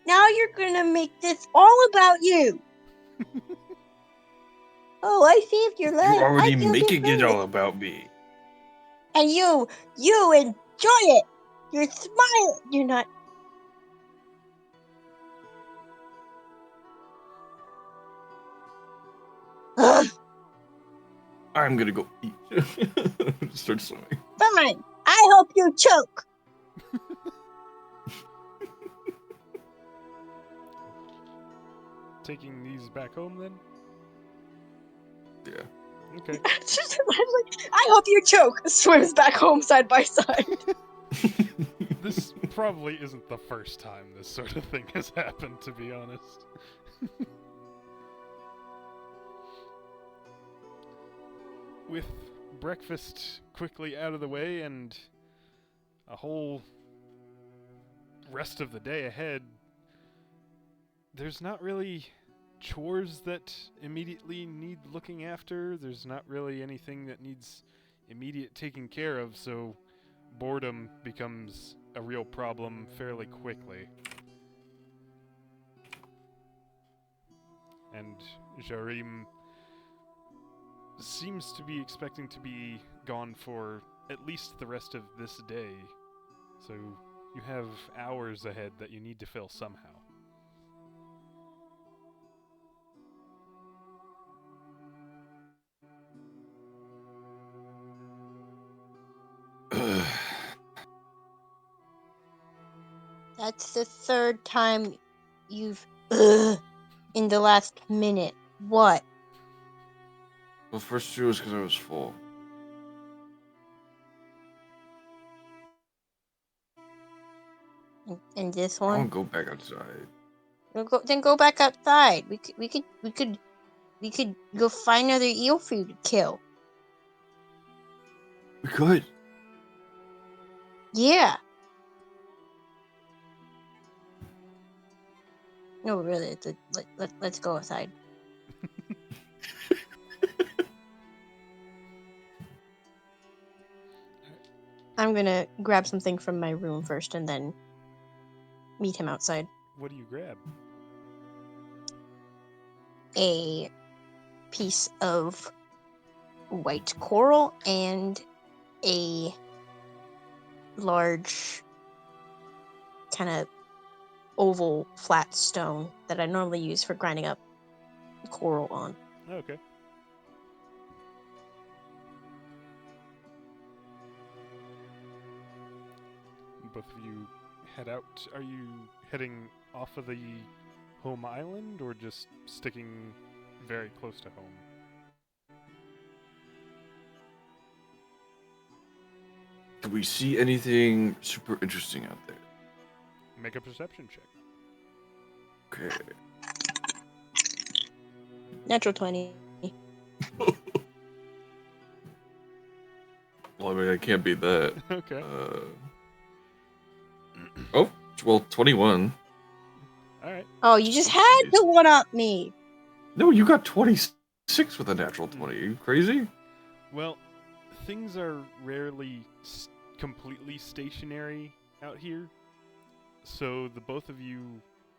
C: Now you're gonna make this all about you. Oh, I saved your life.
B: You're
C: I
B: already
C: killed your
B: making it
C: friend.
B: all about me.
C: And you enjoy it. You're smiling. You're not. Ugh,
B: I'm gonna go eat. Start swimming.
C: fine. I hope you choke.
A: Taking these back home then?
B: Yeah.
A: Okay.
C: I hope you choke. Swims back home side by side.
A: This probably isn't the first time this sort of thing has happened, to be honest. With breakfast quickly out of the way and a whole rest of the day ahead, there's not really chores that immediately need looking after. There's not really anything that needs immediate taking care of, so boredom becomes a real problem fairly quickly. And Jarim seems to be expecting to be gone for at least the rest of this day. So you have hours ahead that you need to fill somehow.
C: That's the third time you've Ugh. In the last minute. What?
B: The first two was because I was full.
C: And this
B: I
C: one?
B: won't go back outside.
C: Then go back outside. We could go find another eel for you to kill.
B: We could.
C: Yeah. No, really. Let's go outside. I'm gonna grab something from my room first and then meet him outside.
A: What do you grab?
C: A piece of white coral and a large kind of oval flat stone that I normally use for grinding up coral on.
A: Okay. Both of you head out. Are you heading off of the home island or just sticking very close to home?
B: Do we see anything super interesting out there?
A: Make a perception check.
B: Okay.
C: Natural 20.
B: Well, I mean, I can't beat that.
A: Okay.
B: Oh, well, 21.
A: All right.
C: Oh, you just had to one up me.
B: No, you got 26 with a natural 20. Are you crazy?
A: Well, things are rarely completely stationary out here. So the both of you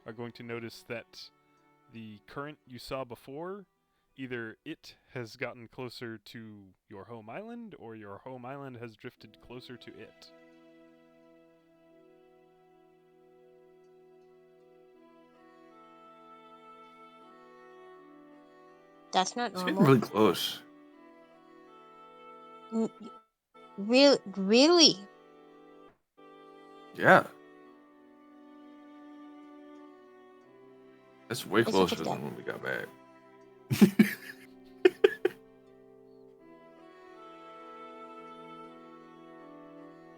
A: are going to notice that the current you saw before, either it has gotten closer to your home island or your home island has drifted closer to it.
C: That's not
B: It's getting
C: normal.
B: really close.
C: Really?
B: Yeah. That's way
C: It's a
B: closer
C: good
B: than
C: guy.
B: when we got back.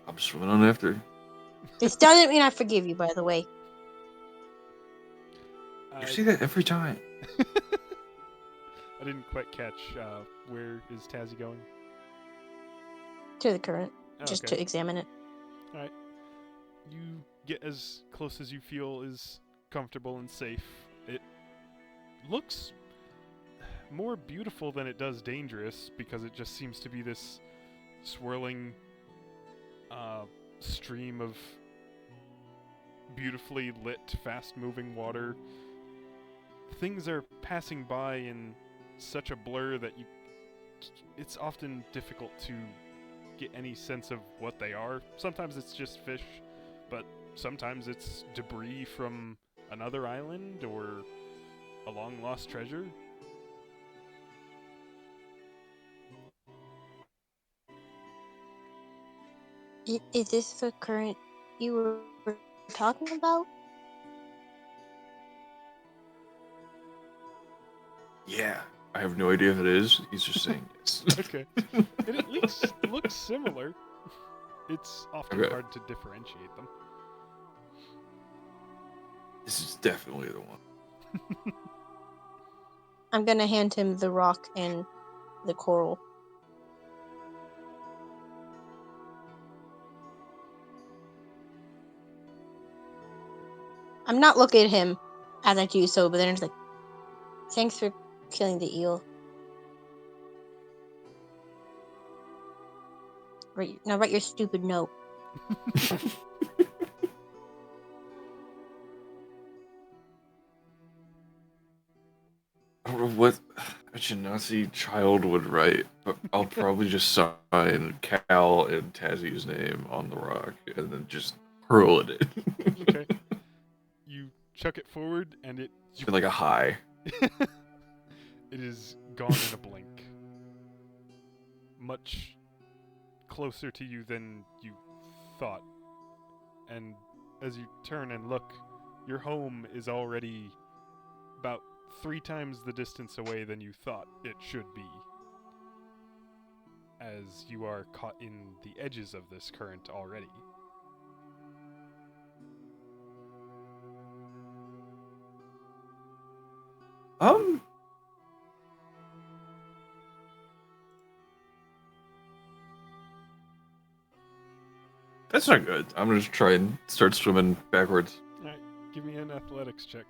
B: I'm swimming on after.
C: This doesn't mean I forgive you, by the way.
B: You see that every time.
A: I didn't quite catch where is Tazzy going?
C: To the current,
A: Oh,
C: just
A: okay.
C: to examine it.
A: All right. You get as close as you feel is comfortable and safe. It looks more beautiful than it does dangerous because it just seems to be this swirling stream of beautifully lit, fast-moving water. Things are passing by in such a blur that it's often difficult to get any sense of what they are. Sometimes it's just fish, but sometimes it's debris from another island or a long-lost treasure.
C: Is this the current you were talking about?
B: Yeah. I have no idea if it is. He's just saying yes.
A: Okay. It at least looks similar. It's often
B: Okay.
A: hard to differentiate them.
B: This is definitely the one.
C: I'm gonna hand him the rock and the coral. I'm not looking at him as I do so, but then it's like, thanks for killing the eel. Now write your stupid note.
B: I don't know what a Genasi child would write, but I'll probably just sign Cal and Tazzy's name on the rock and then just hurl it in.
A: Okay. You chuck it forward, and it
B: It's been like a high.
A: it is gone in a blink. Much closer to you than you thought. And as you turn and look, your home is already about 3 times the distance away than you thought it should be, as you are caught in the edges of this current already.
B: Um, that's not good. I'm gonna just try and start swimming backwards.
A: Alright, give me an athletics check.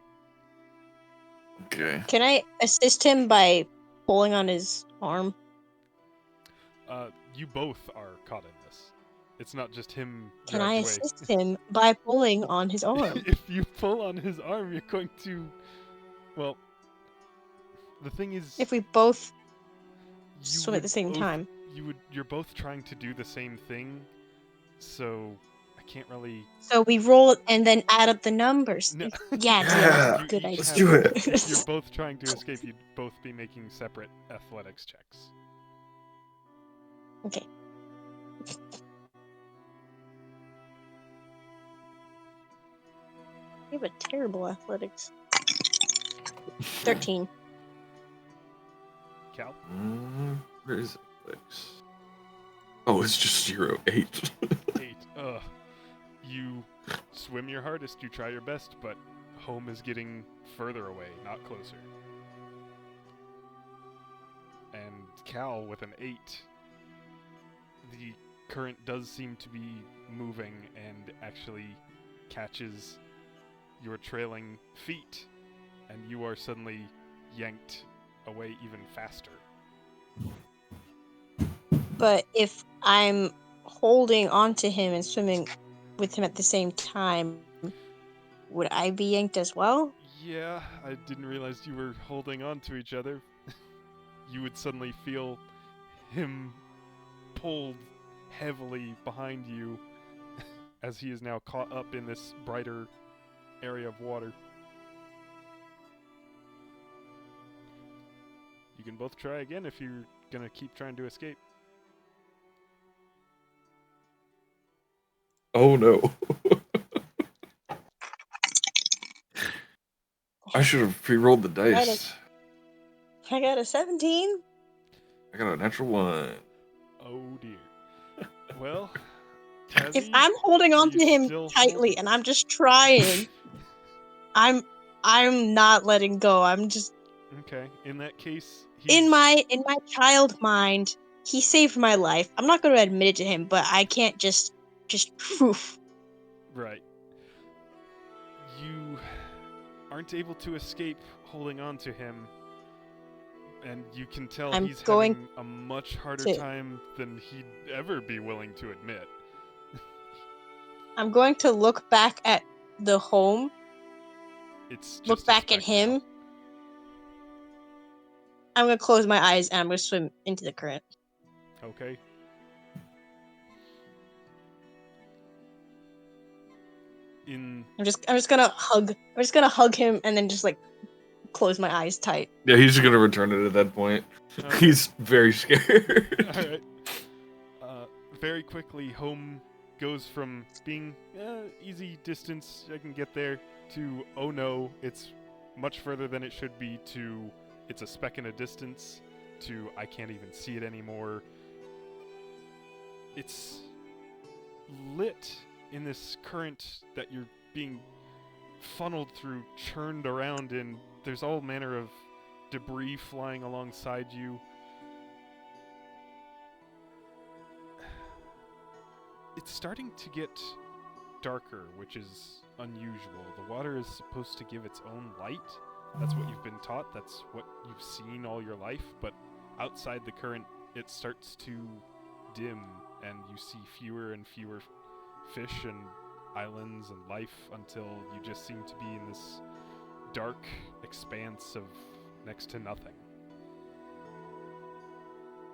B: Okay.
C: Can I assist him by pulling on his arm?
A: You both are caught in this. It's not just him
C: Can
A: dragged
C: I
A: away.
C: assist him by pulling on his arm?
A: If you pull on his arm, you're going to... Well, the thing is...
C: If we both
A: you
C: swim at
A: would
C: the same
A: both-
C: time.
A: You're both trying to do the same thing, so I can't really...
C: So we roll and then add up the numbers.
A: No.
C: Yeah,
B: Yeah,
A: You
C: good
A: each
C: idea.
B: let's
A: have-
B: do it.
A: If you're both trying to escape, you'd both be making separate athletics checks.
C: Okay. You have a terrible athletics. 13.
A: Cal?
B: Where is it? Oh, it's just 0, 8.
A: 8. You swim your hardest, you try your best, but home is getting further away, not closer. And Cal with an 8. The current does seem to be moving and actually catches your trailing feet, and you are suddenly yanked away even faster.
C: But if I'm holding onto him and swimming with him at the same time, would I be yanked as well?
A: Yeah, I didn't realize you were holding on to each other. You would suddenly feel him pulled heavily behind you as he is now caught up in this brighter area of water. You can both try again if you're gonna keep trying to escape.
B: Oh no. I should have pre-rolled the dice.
C: I got a 17.
B: I got a natural 1.
A: Oh dear. Well,
C: If
A: Tazzy,
C: I'm holding
A: are
C: on to
A: you
C: him
A: still
C: tightly
A: holding?
C: and I'm just trying, I'm not letting go. I'm just
A: Okay, in that case, he's...
C: in my child mind. He saved my life. I'm not going to admit it to him, but I can't just poof.
A: Right. You aren't able to escape holding on to him, and you can tell
C: I'm
A: he's
C: going
A: having a much harder
C: to-
A: time than he'd ever be willing to admit.
C: I'm going to look back at the home,
A: It's just
C: look
A: a
C: back at
A: speck now.
C: him. I'm going to close my eyes and I'm going to swim into the current.
A: Okay.
C: I'm just going to hug him and then just like close my eyes tight.
B: Yeah, he's just gonna return it at that point.
A: Okay.
B: He's very scared.
A: All right. Very quickly, home goes from being easy distance, I can get there, to oh no, it's much further than it should be, to it's a speck in a distance, to I can't even see it anymore. It's lit in this current that you're being funneled through, churned around in. There's all manner of debris flying alongside you. It's starting to get darker, which is unusual. The water is supposed to give its own light. That's what you've been taught. That's what you've seen all your life. But outside the current, it starts to dim, and you see fewer and fewer fish and islands and life until you just seem to be in this dark expanse of next to nothing.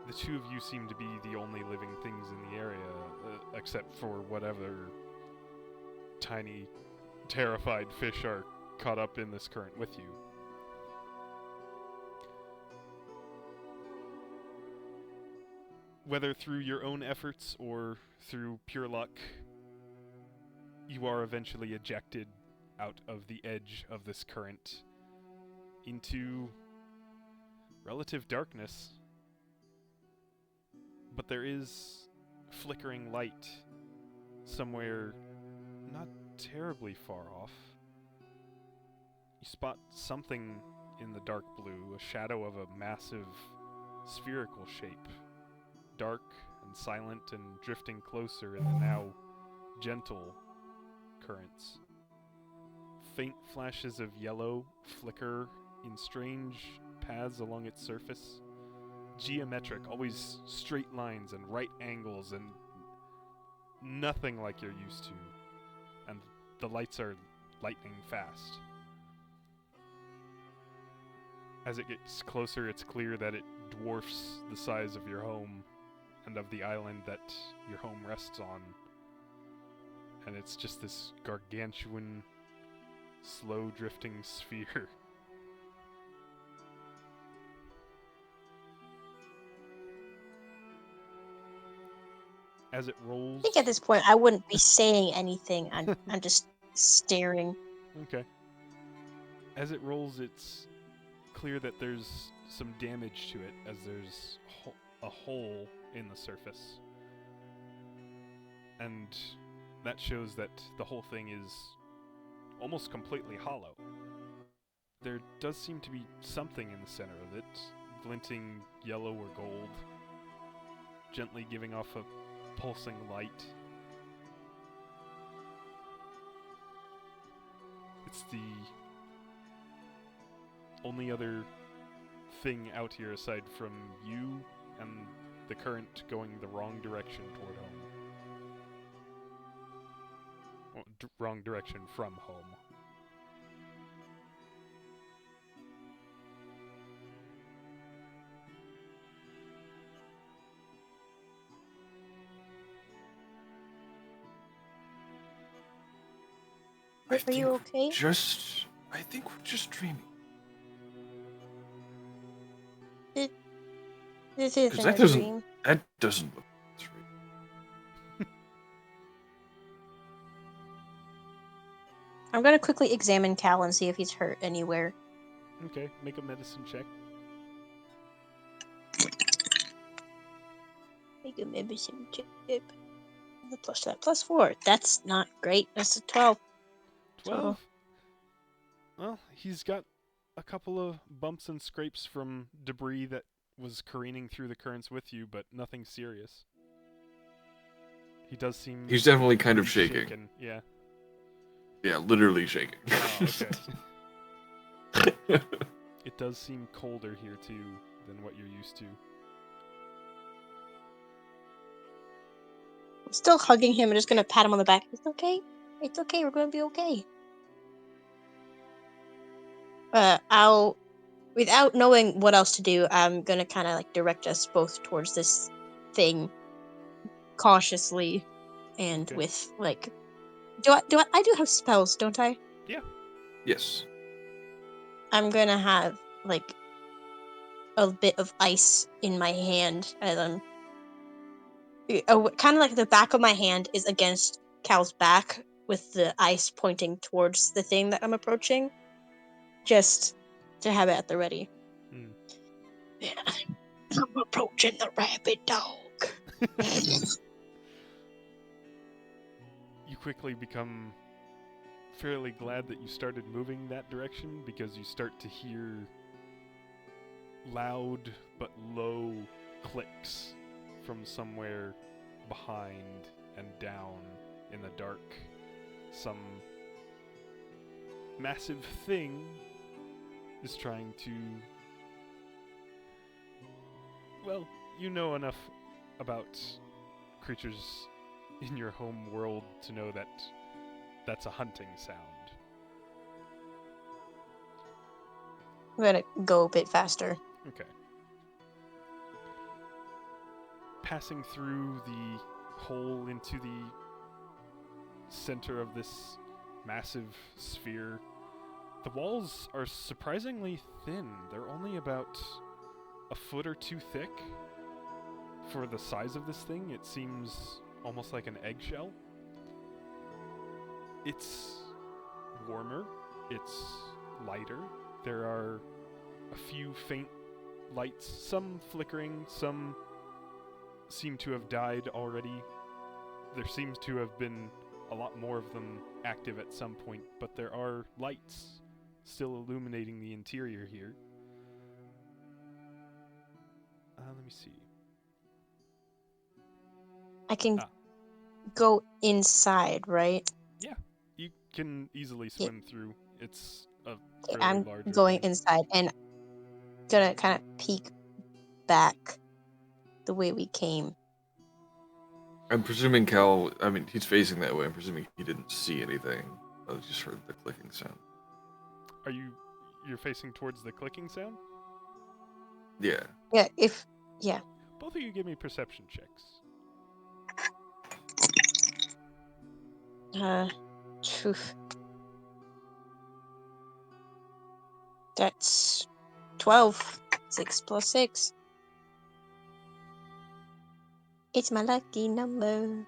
A: The two of you seem to be the only living things in the area, except for whatever tiny, terrified fish are caught up in this current with you. Whether through your own efforts or through pure luck, you are eventually ejected out of the edge of this current into relative darkness. But there is flickering light somewhere not terribly far off. You spot something in the dark blue, a shadow of a massive spherical shape, dark and silent and drifting closer in the now gentle currents. Faint flashes of yellow flicker in strange paths along its surface. Geometric, always straight lines and right angles and nothing like you're used to. And the lights are lightning fast. As it gets closer, it's clear that it dwarfs the size of your home and of the island that your home rests on. And it's just this gargantuan, slow drifting sphere. As it rolls...
C: I think at this point I wouldn't be saying anything. I'm just staring.
A: Okay. As it rolls, it's clear that there's some damage to it, as there's a hole in the surface. And that shows that the whole thing is almost completely hollow. There does seem to be something in the center of it, glinting yellow or gold, gently giving off a pulsing light. It's the only other thing out here aside from you and the current going the wrong direction toward home. Well, wrong direction from home.
C: Are you okay?
B: I think we're just dreaming.
C: This
B: Because
C: isn't a dream.
B: that doesn't look real.
C: I'm gonna quickly examine Cal and see if he's hurt anywhere.
A: Okay, make a medicine check.
C: Make a medicine check. Plus that, plus 4. That's not great. That's a 12.
A: 12?
C: Total.
A: Well, he's got a couple of bumps and scrapes from debris that was careening through the currents with you, but nothing serious. He does seem...
B: He's definitely kind of
A: pretty
B: shaking.
A: shaken. Yeah.
B: Yeah, literally shaking.
A: Oh, okay. It does seem colder here, too, than what you're used to.
C: I'm still hugging him and just gonna pat him on the back. It's okay. It's okay. We're gonna be okay. I'll, without knowing what else to do, I'm gonna kind of like direct us both towards this thing cautiously and
A: Okay.
C: with like, I do have spells, don't I?
A: Yeah.
B: Yes.
C: I'm gonna have like a bit of ice in my hand as I'm kind of like the back of my hand is against Cal's back with the ice pointing towards the thing that I'm approaching, just to have it at the ready.
A: Hmm.
C: Yeah, I'm approaching the rabid dog.
A: You quickly become fairly glad that you started moving that direction, because you start to hear loud but low clicks from somewhere behind and down in the dark. Some massive thing is trying to... Well, you know enough about creatures in your home world to know that that's a hunting sound.
C: I'm gonna go a bit faster.
A: Okay. Passing through the hole into the center of this massive sphere, the walls are surprisingly thin. They're only about a foot or two thick. For the size of this thing, it seems almost like an eggshell. It's warmer, it's lighter. There are a few faint lights, some flickering, some seem to have died already. There seems to have been a lot more of them active at some point, but there are lights still illuminating the interior here. Let me see.
C: I can go inside, right?
A: Yeah, you can easily
C: Yeah.
A: swim through. It's a
C: Okay,
A: fairly
C: I'm
A: large
C: going
A: opening.
C: inside and gonna kind of peek back the way we came.
B: I'm presuming Cal, I mean, he's facing that way. I'm presuming he didn't see anything. I just heard the clicking sound.
A: You're facing towards the clicking sound?
B: Yeah.
C: Yeah.
A: Both of you give me perception checks.
C: Truth. That's 12. 6 plus 6. It's my lucky number.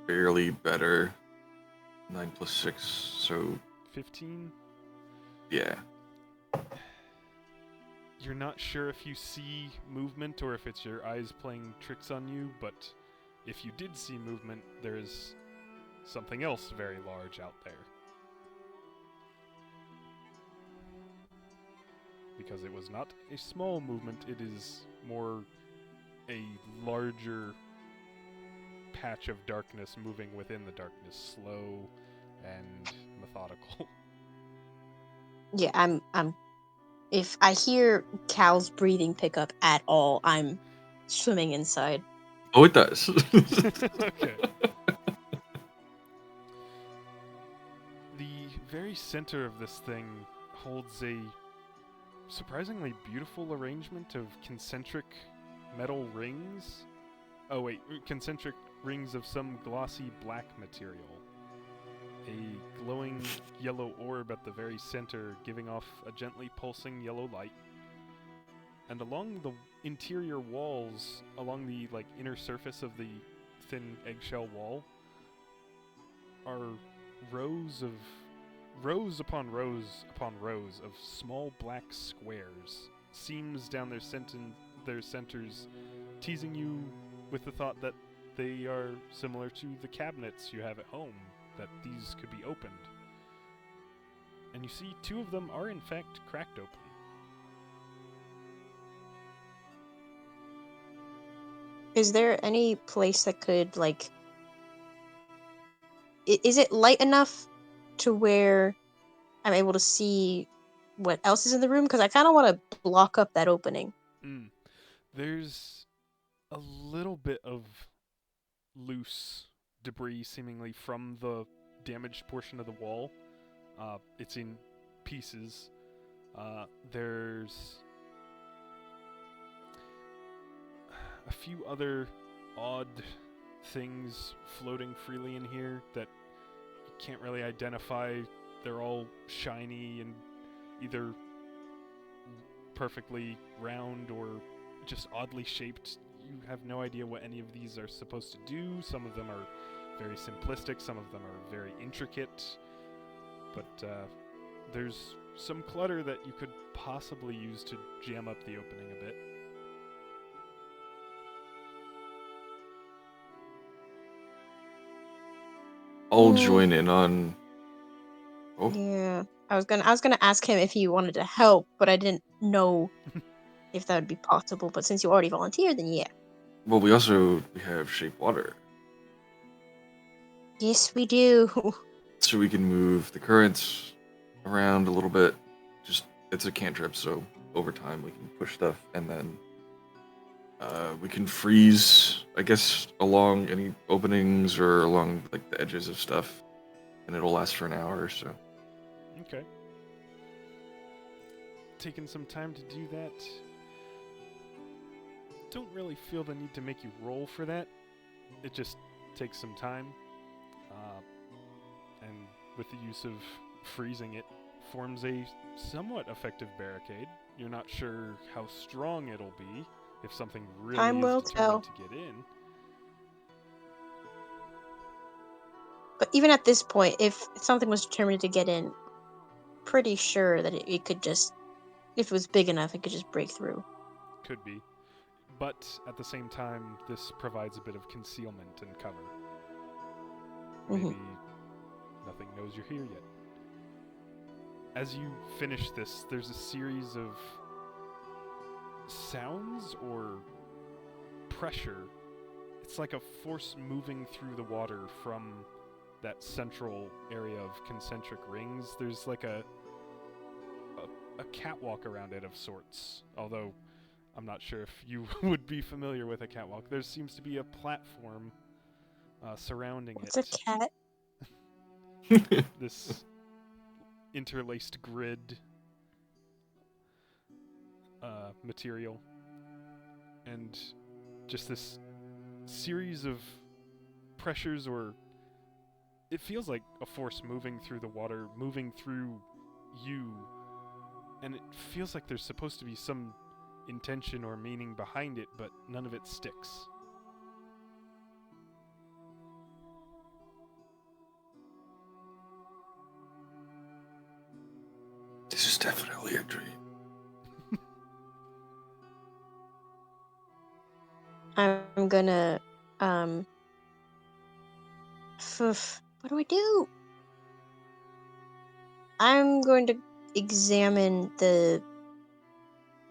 B: Barely better. 9 plus 6, so
A: 15?
B: yeah.
A: You're not sure if you see movement or if it's your eyes playing tricks on you, but if you did see movement, there is something else very large out there. Because it was not a small movement, it is more a larger patch of darkness moving within the darkness, slow and methodical.
C: Yeah, I'm if I hear Cal's breathing pick up at all, I'm swimming inside.
B: Oh, it does.
A: Okay. The very center of this thing holds a surprisingly beautiful arrangement of concentric metal rings. Oh wait, concentric rings of some glossy black material. A glowing yellow orb at the very center giving off a gently pulsing yellow light. And along the interior walls, along the inner surface of the thin eggshell wall, are rows upon rows of small black squares, seams down their centers, teasing you with the thought that they are similar to the cabinets you have at home, that these could be opened. And you see 2 of them are in fact cracked open.
C: Is there any place that could, is it light enough to where I'm able to see what else is in the room? Because I kind of want to block up that opening.
A: There's a little bit of loose debris seemingly from the damaged portion of the wall. It's in pieces. There's a few other odd things floating freely in here that you can't really identify. They're all shiny and either perfectly round or just oddly shaped. You have no idea what any of these are supposed to do. Some of them are very simplistic, some of them are very intricate, but there's some clutter that you could possibly use to jam up the opening a bit.
B: I'll join in on. Oh,
C: Yeah, I was gonna ask him if he wanted to help, but I didn't know if that would be possible. But since you already volunteered, then yeah.
B: well, we have shape water,
C: Yes, we do.
B: so we can move the currents around a little bit. Just it's a cantrip, so over time we can push stuff, and then we can freeze, I guess, along any openings or along the edges of stuff, and it'll last for an hour or so.
A: Okay. Taking some time to do that. Don't really feel the need to make you roll for that. It just takes some time. And with the use of freezing it, forms a somewhat effective barricade. You're not sure how strong it'll be if something really
C: Time
A: is
C: will
A: determined
C: tell.
A: to get in.
C: But even at this point, if something was determined to get in, pretty sure that it could just, if it was big enough, it could just break through.
A: Could be. But at the same time, this provides a bit of concealment and cover. Maybe nothing knows you're here yet. As you finish this, there's a series of sounds or pressure. It's like a force moving through the water from that central area of concentric rings. There's like a catwalk around it of sorts, although I'm not sure if you would be familiar with a catwalk. There seems to be a platform surrounding
C: It's
A: it.
C: a cat.
A: This interlaced grid material, and just this series of pressures, or it feels like a force moving through the water, moving through you, and it feels like there's supposed to be some intention or meaning behind it, but none of it sticks.
B: This is definitely a dream.
C: I'm gonna, what do I do? I'm going to examine the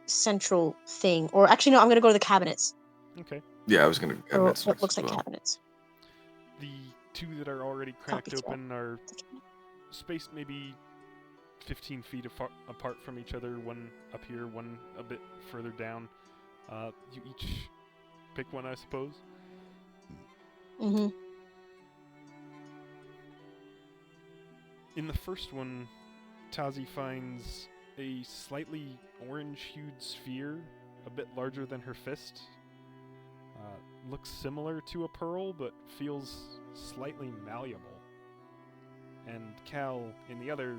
C: central thing, or actually, no, I'm gonna go to the cabinets,
A: Okay.
B: Yeah, I was gonna.
C: or
B: Cabinets
C: what
B: next
C: looks
B: as
C: like
B: well.
C: cabinets.
A: The two that are already cracked
C: Copy that.
A: open are spaced maybe 15 feet apart from each other, one up here, one a bit further down. You each pick one, I suppose.
C: Mm-hmm.
A: In the first one, Tazi finds a slightly orange-hued sphere, a bit larger than her fist. Looks similar to a pearl, but feels slightly malleable. And Cal, in the other,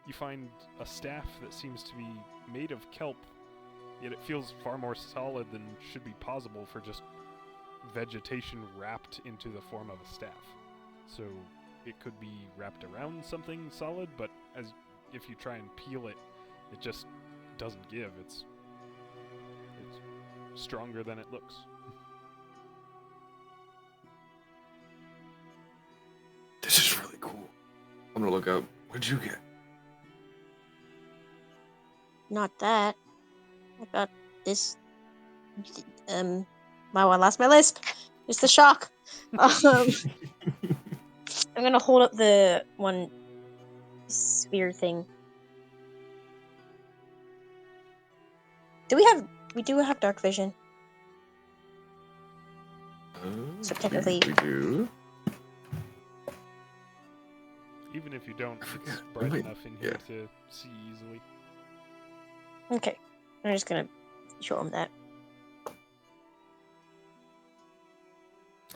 A: you find a staff that seems to be made of kelp, yet it feels far more solid than should be possible for just vegetation wrapped into the form of a staff. So it could be wrapped around something solid, but if you try and peel it, it just doesn't give. It's stronger than it looks.
B: This is really cool. I'm gonna look up. What'd you get?
C: Not that. I got this. Wow, I lost my lisp. It's the shock. I'm gonna hold up the one sphere thing. We do have dark vision. So technically-
B: we do.
A: Even if you don't,
B: I
A: it's
B: forget.
A: bright
B: Wait,
A: enough in here
B: yeah.
A: to see easily.
C: Okay. I'm just gonna show him that.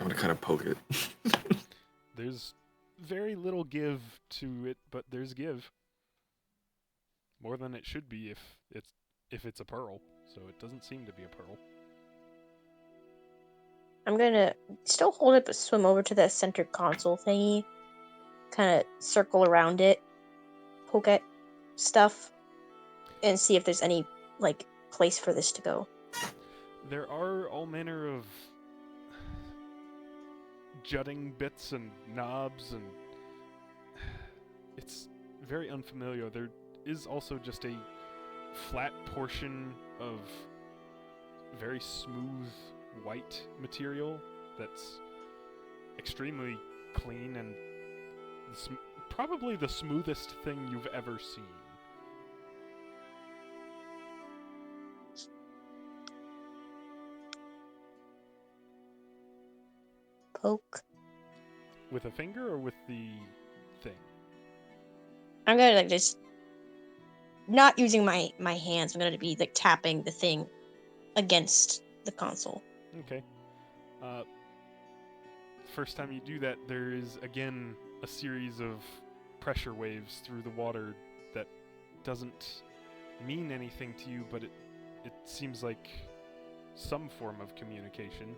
B: I'm gonna kind of poke it.
A: There's very little give to it, but there's give. More than it should be if it's a pearl. So it doesn't seem to be a pearl.
C: I'm gonna still hold it, but swim over to the center console thingy. Kind of circle around it, poke at stuff, and see if there's any, like, place for this to go.
A: There are all manner of jutting bits and knobs, and it's very unfamiliar. There is also just a flat portion of very smooth white material that's extremely clean and probably the smoothest thing you've ever seen.
C: Poke.
A: With a finger or with the thing?
C: I'm gonna, like, just not using my hands. I'm gonna be, like, tapping the thing against the console.
A: Okay. First time you do that, there is again a series of pressure waves through the water that doesn't mean anything to you, but it seems like some form of communication.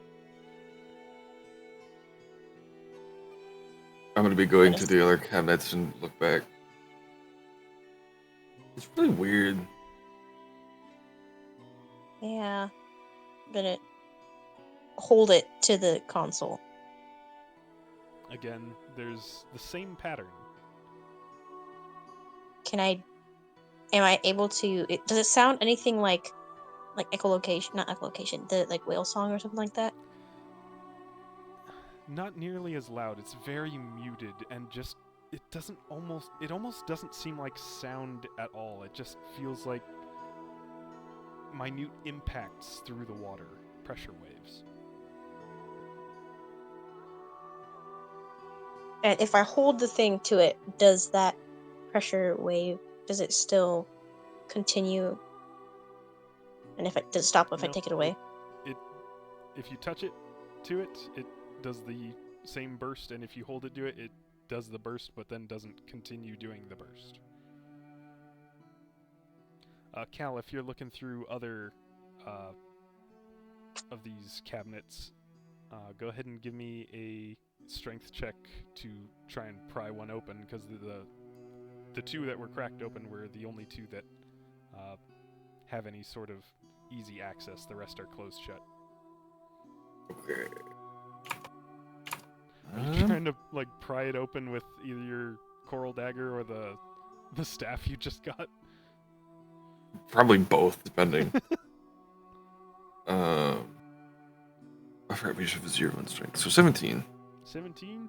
B: I'm gonna be going to the other cabinets and look back. It's really weird.
C: Yeah. I'm gonna hold it to the console.
A: Again, there's the same pattern.
C: Am I able to, does it sound anything like echolocation, not echolocation, the like whale song or something like that?
A: Not nearly as loud. It's very muted and just it almost doesn't seem like sound at all. It just feels like minute impacts through the water, pressure waves.
C: And if I hold the thing to it, does that pressure wave, does it still continue? And does it stop if I
A: No,
C: take it away?
A: It if you touch it to it, it does the same burst, and if you hold it to it, it does the burst, but then doesn't continue doing the burst. Cal, if you're looking through other of these cabinets, go ahead and give me a strength check to try and pry one open, because the two that were cracked open were the only two that have any sort of easy access. The rest are closed shut.
B: Okay.
A: Are you trying to like pry it open with either your coral dagger or the staff you just got?
B: Probably both, depending. I forgot we should have 0 in strength. So 17.
A: 17?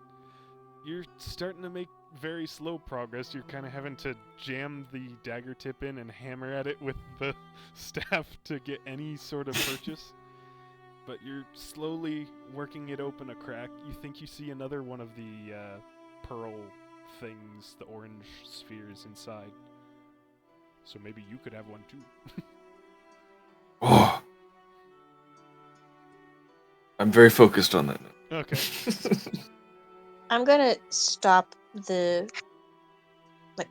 A: You're starting to make very slow progress. You're kind of having to jam the dagger tip in and hammer at it with the staff to get any sort of purchase. But you're slowly working it open a crack. You think you see another one of the pearl things, the orange spheres inside. So maybe you could have one too.
B: Oh. I'm very focused on that now.
A: Okay.
C: I'm gonna stop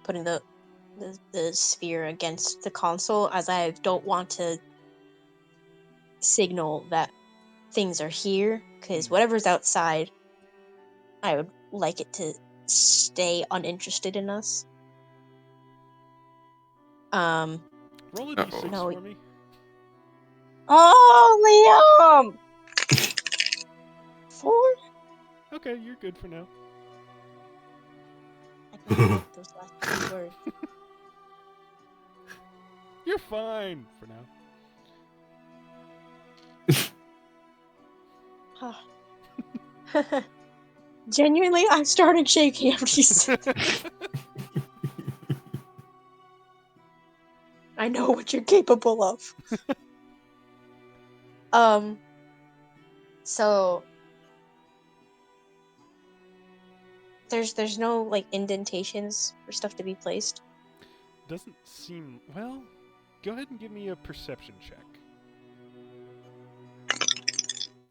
C: putting the sphere against the console, as I don't want to signal that things are here, because whatever's outside, I would like it to stay uninterested in us.
A: Roll a
B: Uh-oh.
A: d6
C: No.
A: for me.
C: Oh, Liam! 4?
A: Okay, you're good for now.
C: I can make those last 2 words.
A: You're fine for now.
C: Genuinely, I started shaking after you said that. I know what you're capable of. So there's no like indentations for stuff to be placed.
A: Doesn't seem well. Go ahead and give me a perception check.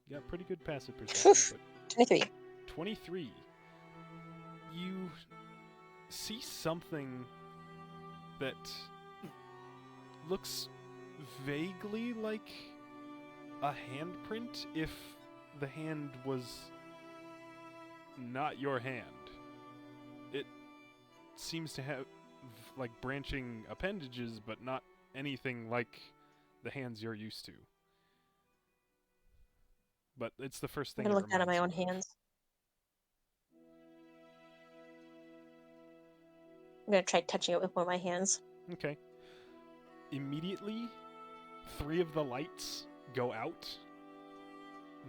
A: You got pretty good passive perception, but
C: 23.
A: 23. You see something that looks vaguely like a handprint if the hand was not your hand. It seems to have like branching appendages, but not anything like the hands you're used to. But it's the first
C: I'm
A: thing.
C: gonna look down at my own
A: reminds you of.
C: hands. I'm gonna try touching it with one of my hands.
A: Okay. Immediately, 3 of the lights go out.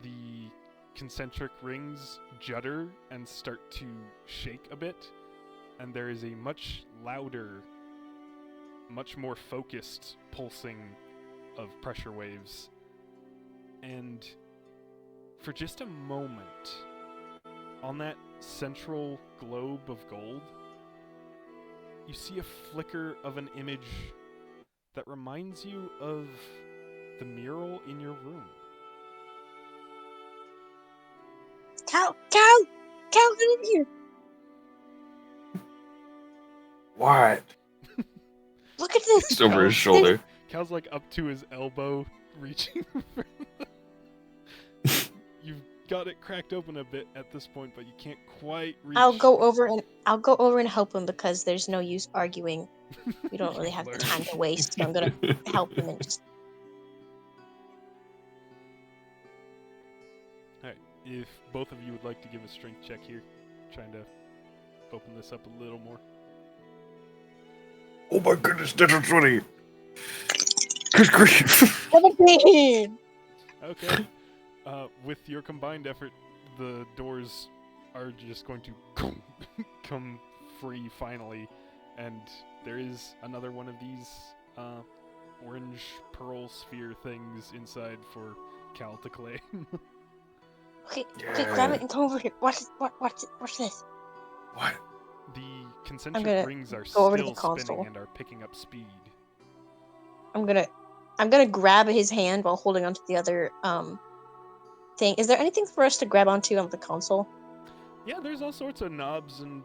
A: The concentric rings judder and start to shake a bit, and there is a much louder, much more focused pulsing of pressure waves. And for just a moment, on that central globe of gold, you see a flicker of an image that reminds you of the mural in your room.
C: Cal, get in here!
B: What?
C: Look at this!
B: It's over his shoulder.
A: Cal's like up to his elbow, reaching for You've got it cracked open a bit at this point, but you can't quite reach.
C: I'll go over and help him, because there's no use arguing We don't really have the
A: Flirt.
C: time to waste, so I'm gonna help him and just.
A: Alright, if both of you would like to give a strength check here, trying to open this up a little more.
B: Oh my goodness, natural 20! Good grief!
C: 17!
A: Okay. With your combined effort, the doors are just going to come free finally, and there is another one of these orange pearl sphere things inside for Cal to claim.
C: Okay, grab it and come over here. Watch this.
B: What?
A: The concentric
C: gonna
A: rings are
C: go over to
A: still
C: the console.
A: spinning and are picking up speed.
C: I'm gonna grab his hand while holding onto the other thing. Is there anything for us to grab onto on the console?
A: Yeah, there's all sorts of knobs and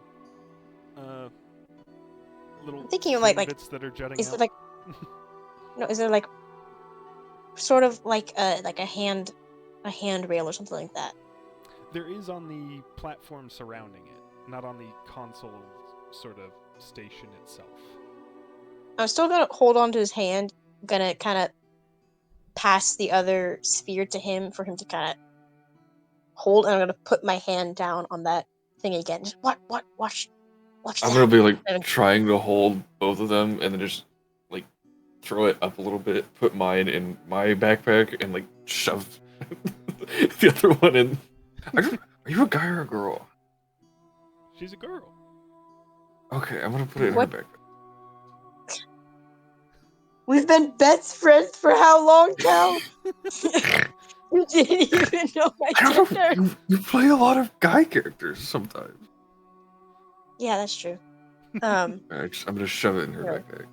A: little
C: I'm thinking of
A: string
C: like
A: bits that are jutting
C: is
A: out.
C: there like no, is there like sort of like a handrail or something like that?
A: There is on the platform surrounding it, not on the console sort of station itself.
C: I'm still gonna hold on to his hand. I'm gonna kind of pass the other sphere to him for him to kind of hold, and I'm gonna put my hand down on that thing again. Just watch
B: I'm
C: that.
B: gonna be like
C: And
B: trying to hold both of them and then just like throw it up a little bit, put mine in my backpack, and like shove the other one in. Are you a guy or a girl?
A: She's a girl.
B: Okay, I'm gonna put it in her
C: What?
B: backpack.
C: We've been best friends for how long, Cal? You didn't even know my
B: I don't know.
C: gender.
B: You play a lot of guy characters sometimes.
C: Yeah, that's true.
B: I'm gonna shove it in her
C: Sure.
B: backpack.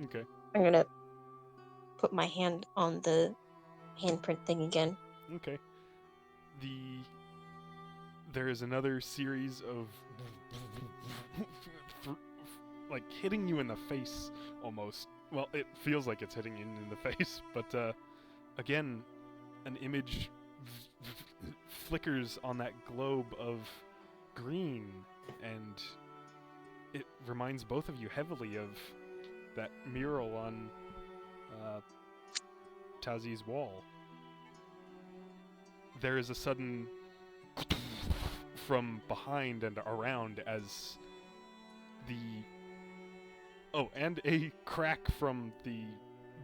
A: Okay.
C: I'm gonna put my hand on the handprint thing again.
A: Okay. There is another series of like hitting you in the face almost. Well, it feels like it's hitting you in the face, but again, an image flickers on that globe of green, and it reminds both of you heavily of that mural on Tazi's wall. There is a sudden from behind and around as and a crack from the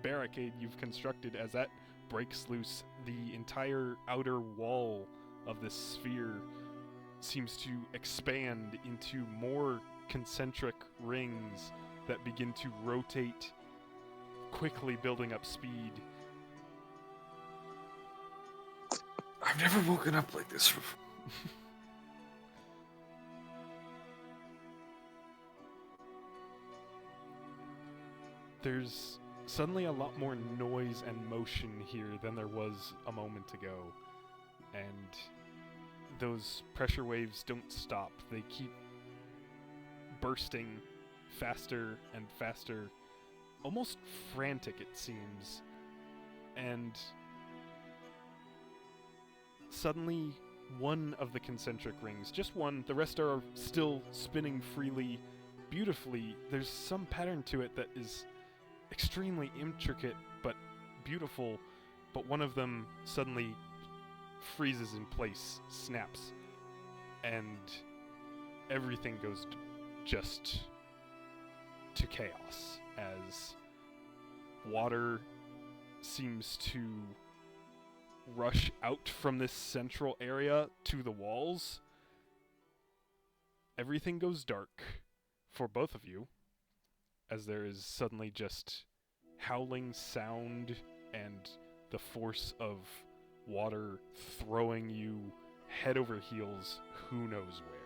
A: barricade you've constructed as that breaks loose. The entire outer wall of this sphere seems to expand into more concentric rings that begin to rotate, quickly building up speed.
B: I've never woken up like this before.
A: There's suddenly a lot more noise and motion here than there was a moment ago. And those pressure waves don't stop. They keep bursting faster and faster, almost frantic it seems. And suddenly one of the concentric rings, just one, the rest are still spinning freely, beautifully. There's some pattern to it that is extremely intricate but beautiful, but one of them suddenly freezes in place, snaps, and everything goes just to chaos as water seems to rush out from this central area to the walls. Everything goes dark for both of you, as there is suddenly just howling sound and the force of water throwing you head over heels who knows where.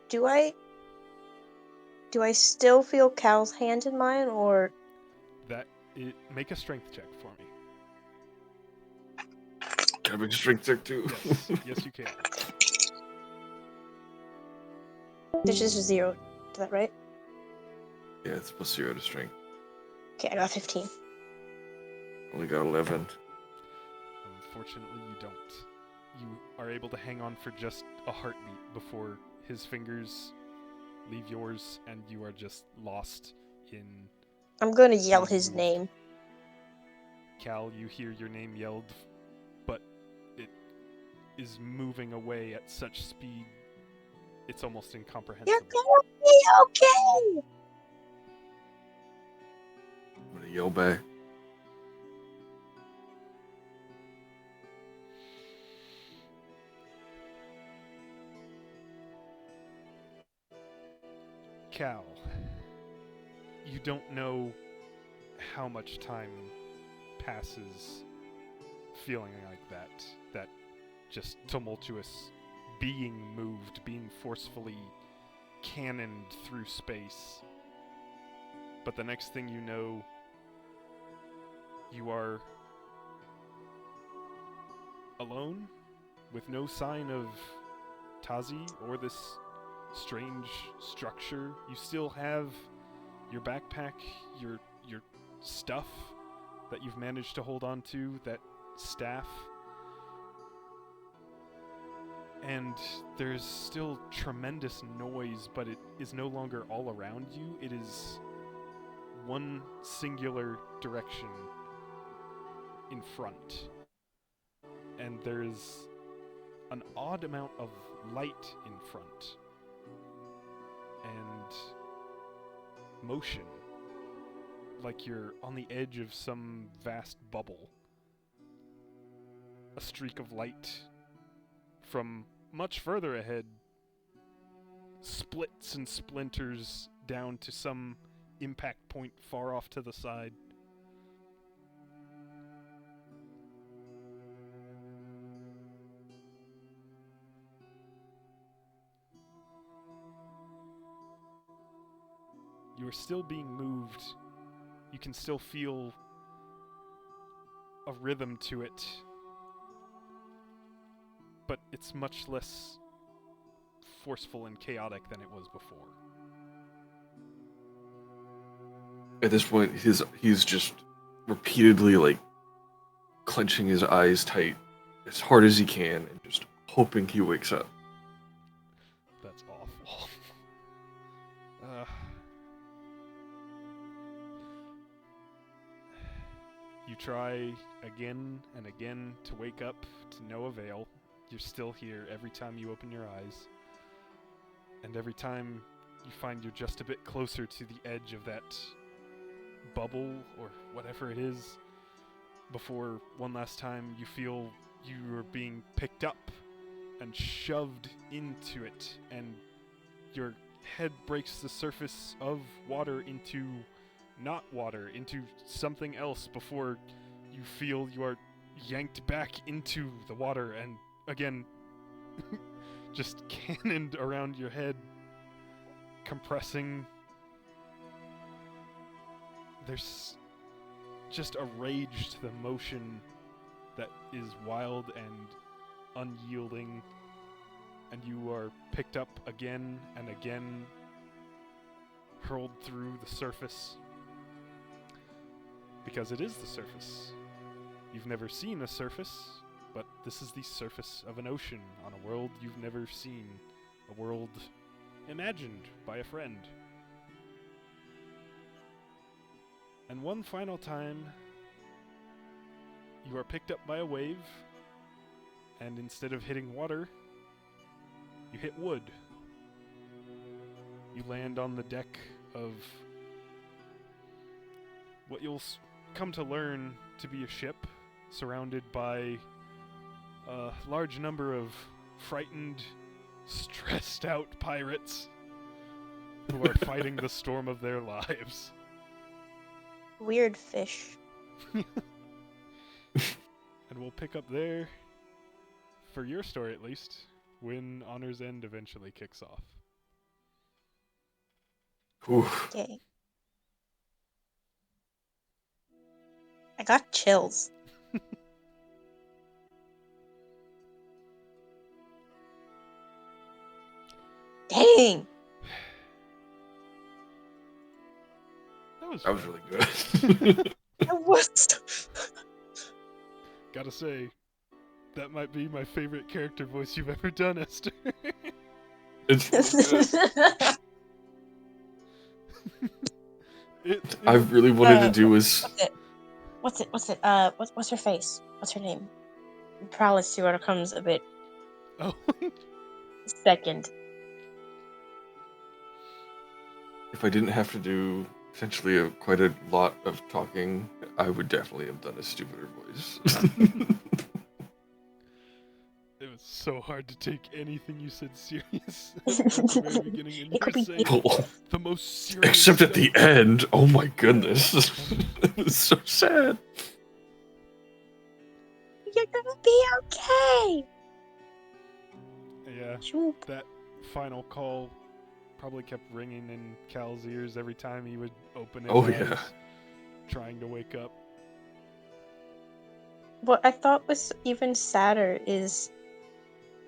C: Do I still feel Cal's hand in mine, or
A: Make a strength check for me.
B: Can I make a strength check too?
A: Yes, you can.
C: this is 0? Is that right?
B: Yeah, it's plus 0 to strength.
C: Okay, I got 15.
B: Only got 11.
A: Unfortunately, you don't. You are able to hang on for just a heartbeat before his fingers leave yours and you are just lost in...
C: I'm gonna yell his
A: moved.
C: name.
A: Cal, you hear your name yelled, but it is moving away at such speed, it's almost incomprehensible.
C: You're gonna be okay!
B: I'm gonna yell back.
A: Cal, you don't know how much time passes feeling like that just tumultuous being moved, being forcefully cannoned through space. But the next thing you know, you are alone, with no sign of Tazi or this strange structure. You still have your backpack, your stuff that you've managed to hold on to, that staff. And there's still tremendous noise, but it is no longer all around you. It is one singular direction in front. And there's an odd amount of light in front. And motion. Like you're on the edge of some vast bubble. A streak of light from much further ahead splits and splinters down to some impact point far off to the side. You are still being moved. You can still feel a rhythm to it, but it's much less forceful and chaotic than it was before.
B: At this point, he's just repeatedly like clenching his eyes tight as hard as he can and just hoping he wakes up.
A: That's awful. You try again and again to wake up, to no avail. You're still here every time you open your eyes. And every time you find you're just a bit closer to the edge of that bubble, or whatever it is, before one last time you feel you are being picked up and shoved into it, and your head breaks the surface of water into not water, into something else, before you feel you are yanked back into the water and again just cannoned around your head, compressing. There's just a rage to the motion that is wild and unyielding, and you are picked up again and again, hurled through the surface. Because it is the surface. You've never seen a surface, but this is the surface of an ocean on a world you've never seen. A world imagined by a friend. And one final time, you are picked up by a wave, and instead of hitting water, you hit wood. You land on the deck of what you'll come to learn to be a ship surrounded by a large number of frightened, stressed out pirates who are fighting the storm of their lives.
C: Weird fish.
A: And we'll pick up there, for your story at least, when Honor's End eventually kicks off.
B: Oof.
C: Okay. I got chills. Dang.
B: That was really good.
C: That was.
A: Gotta say, That might be my favorite character voice you've ever done, Esther.
B: It's really good. I
A: it,
B: really wanted to do is
C: What's it? What's her face? What's her name? Prowess to her comes a bit
A: oh,
C: second.
B: if I didn't have to do essentially quite a lot of talking, I would definitely have done a stupider voice.
A: it was so hard to take anything you said serious at the very beginning, and
C: It could
A: you're
C: be-
A: saying
B: Well,
A: the most serious.
B: except at the
A: stuff.
B: end. Oh my goodness. It was so sad.
C: You're gonna be okay.
A: Yeah,
C: Shoop.
A: that final call probably kept ringing in Cal's ears every time he would open his
B: Oh,
A: eyes,
B: yeah.
A: trying to wake up.
C: What I thought was even sadder is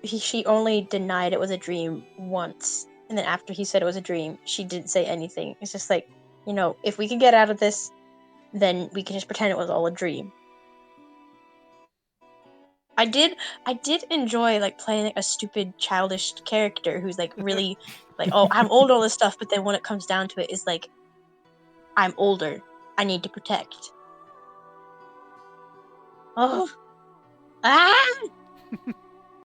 C: she only denied it was a dream once, and then after he said it was a dream, she didn't say anything. It's just like, if we can get out of this, then we can just pretend it was all a dream. I did enjoy like playing like, a stupid childish character who's like really like, oh, I'm old, all this stuff, but then when it comes down to it, is like, I'm older, I need to protect. Oh, ah!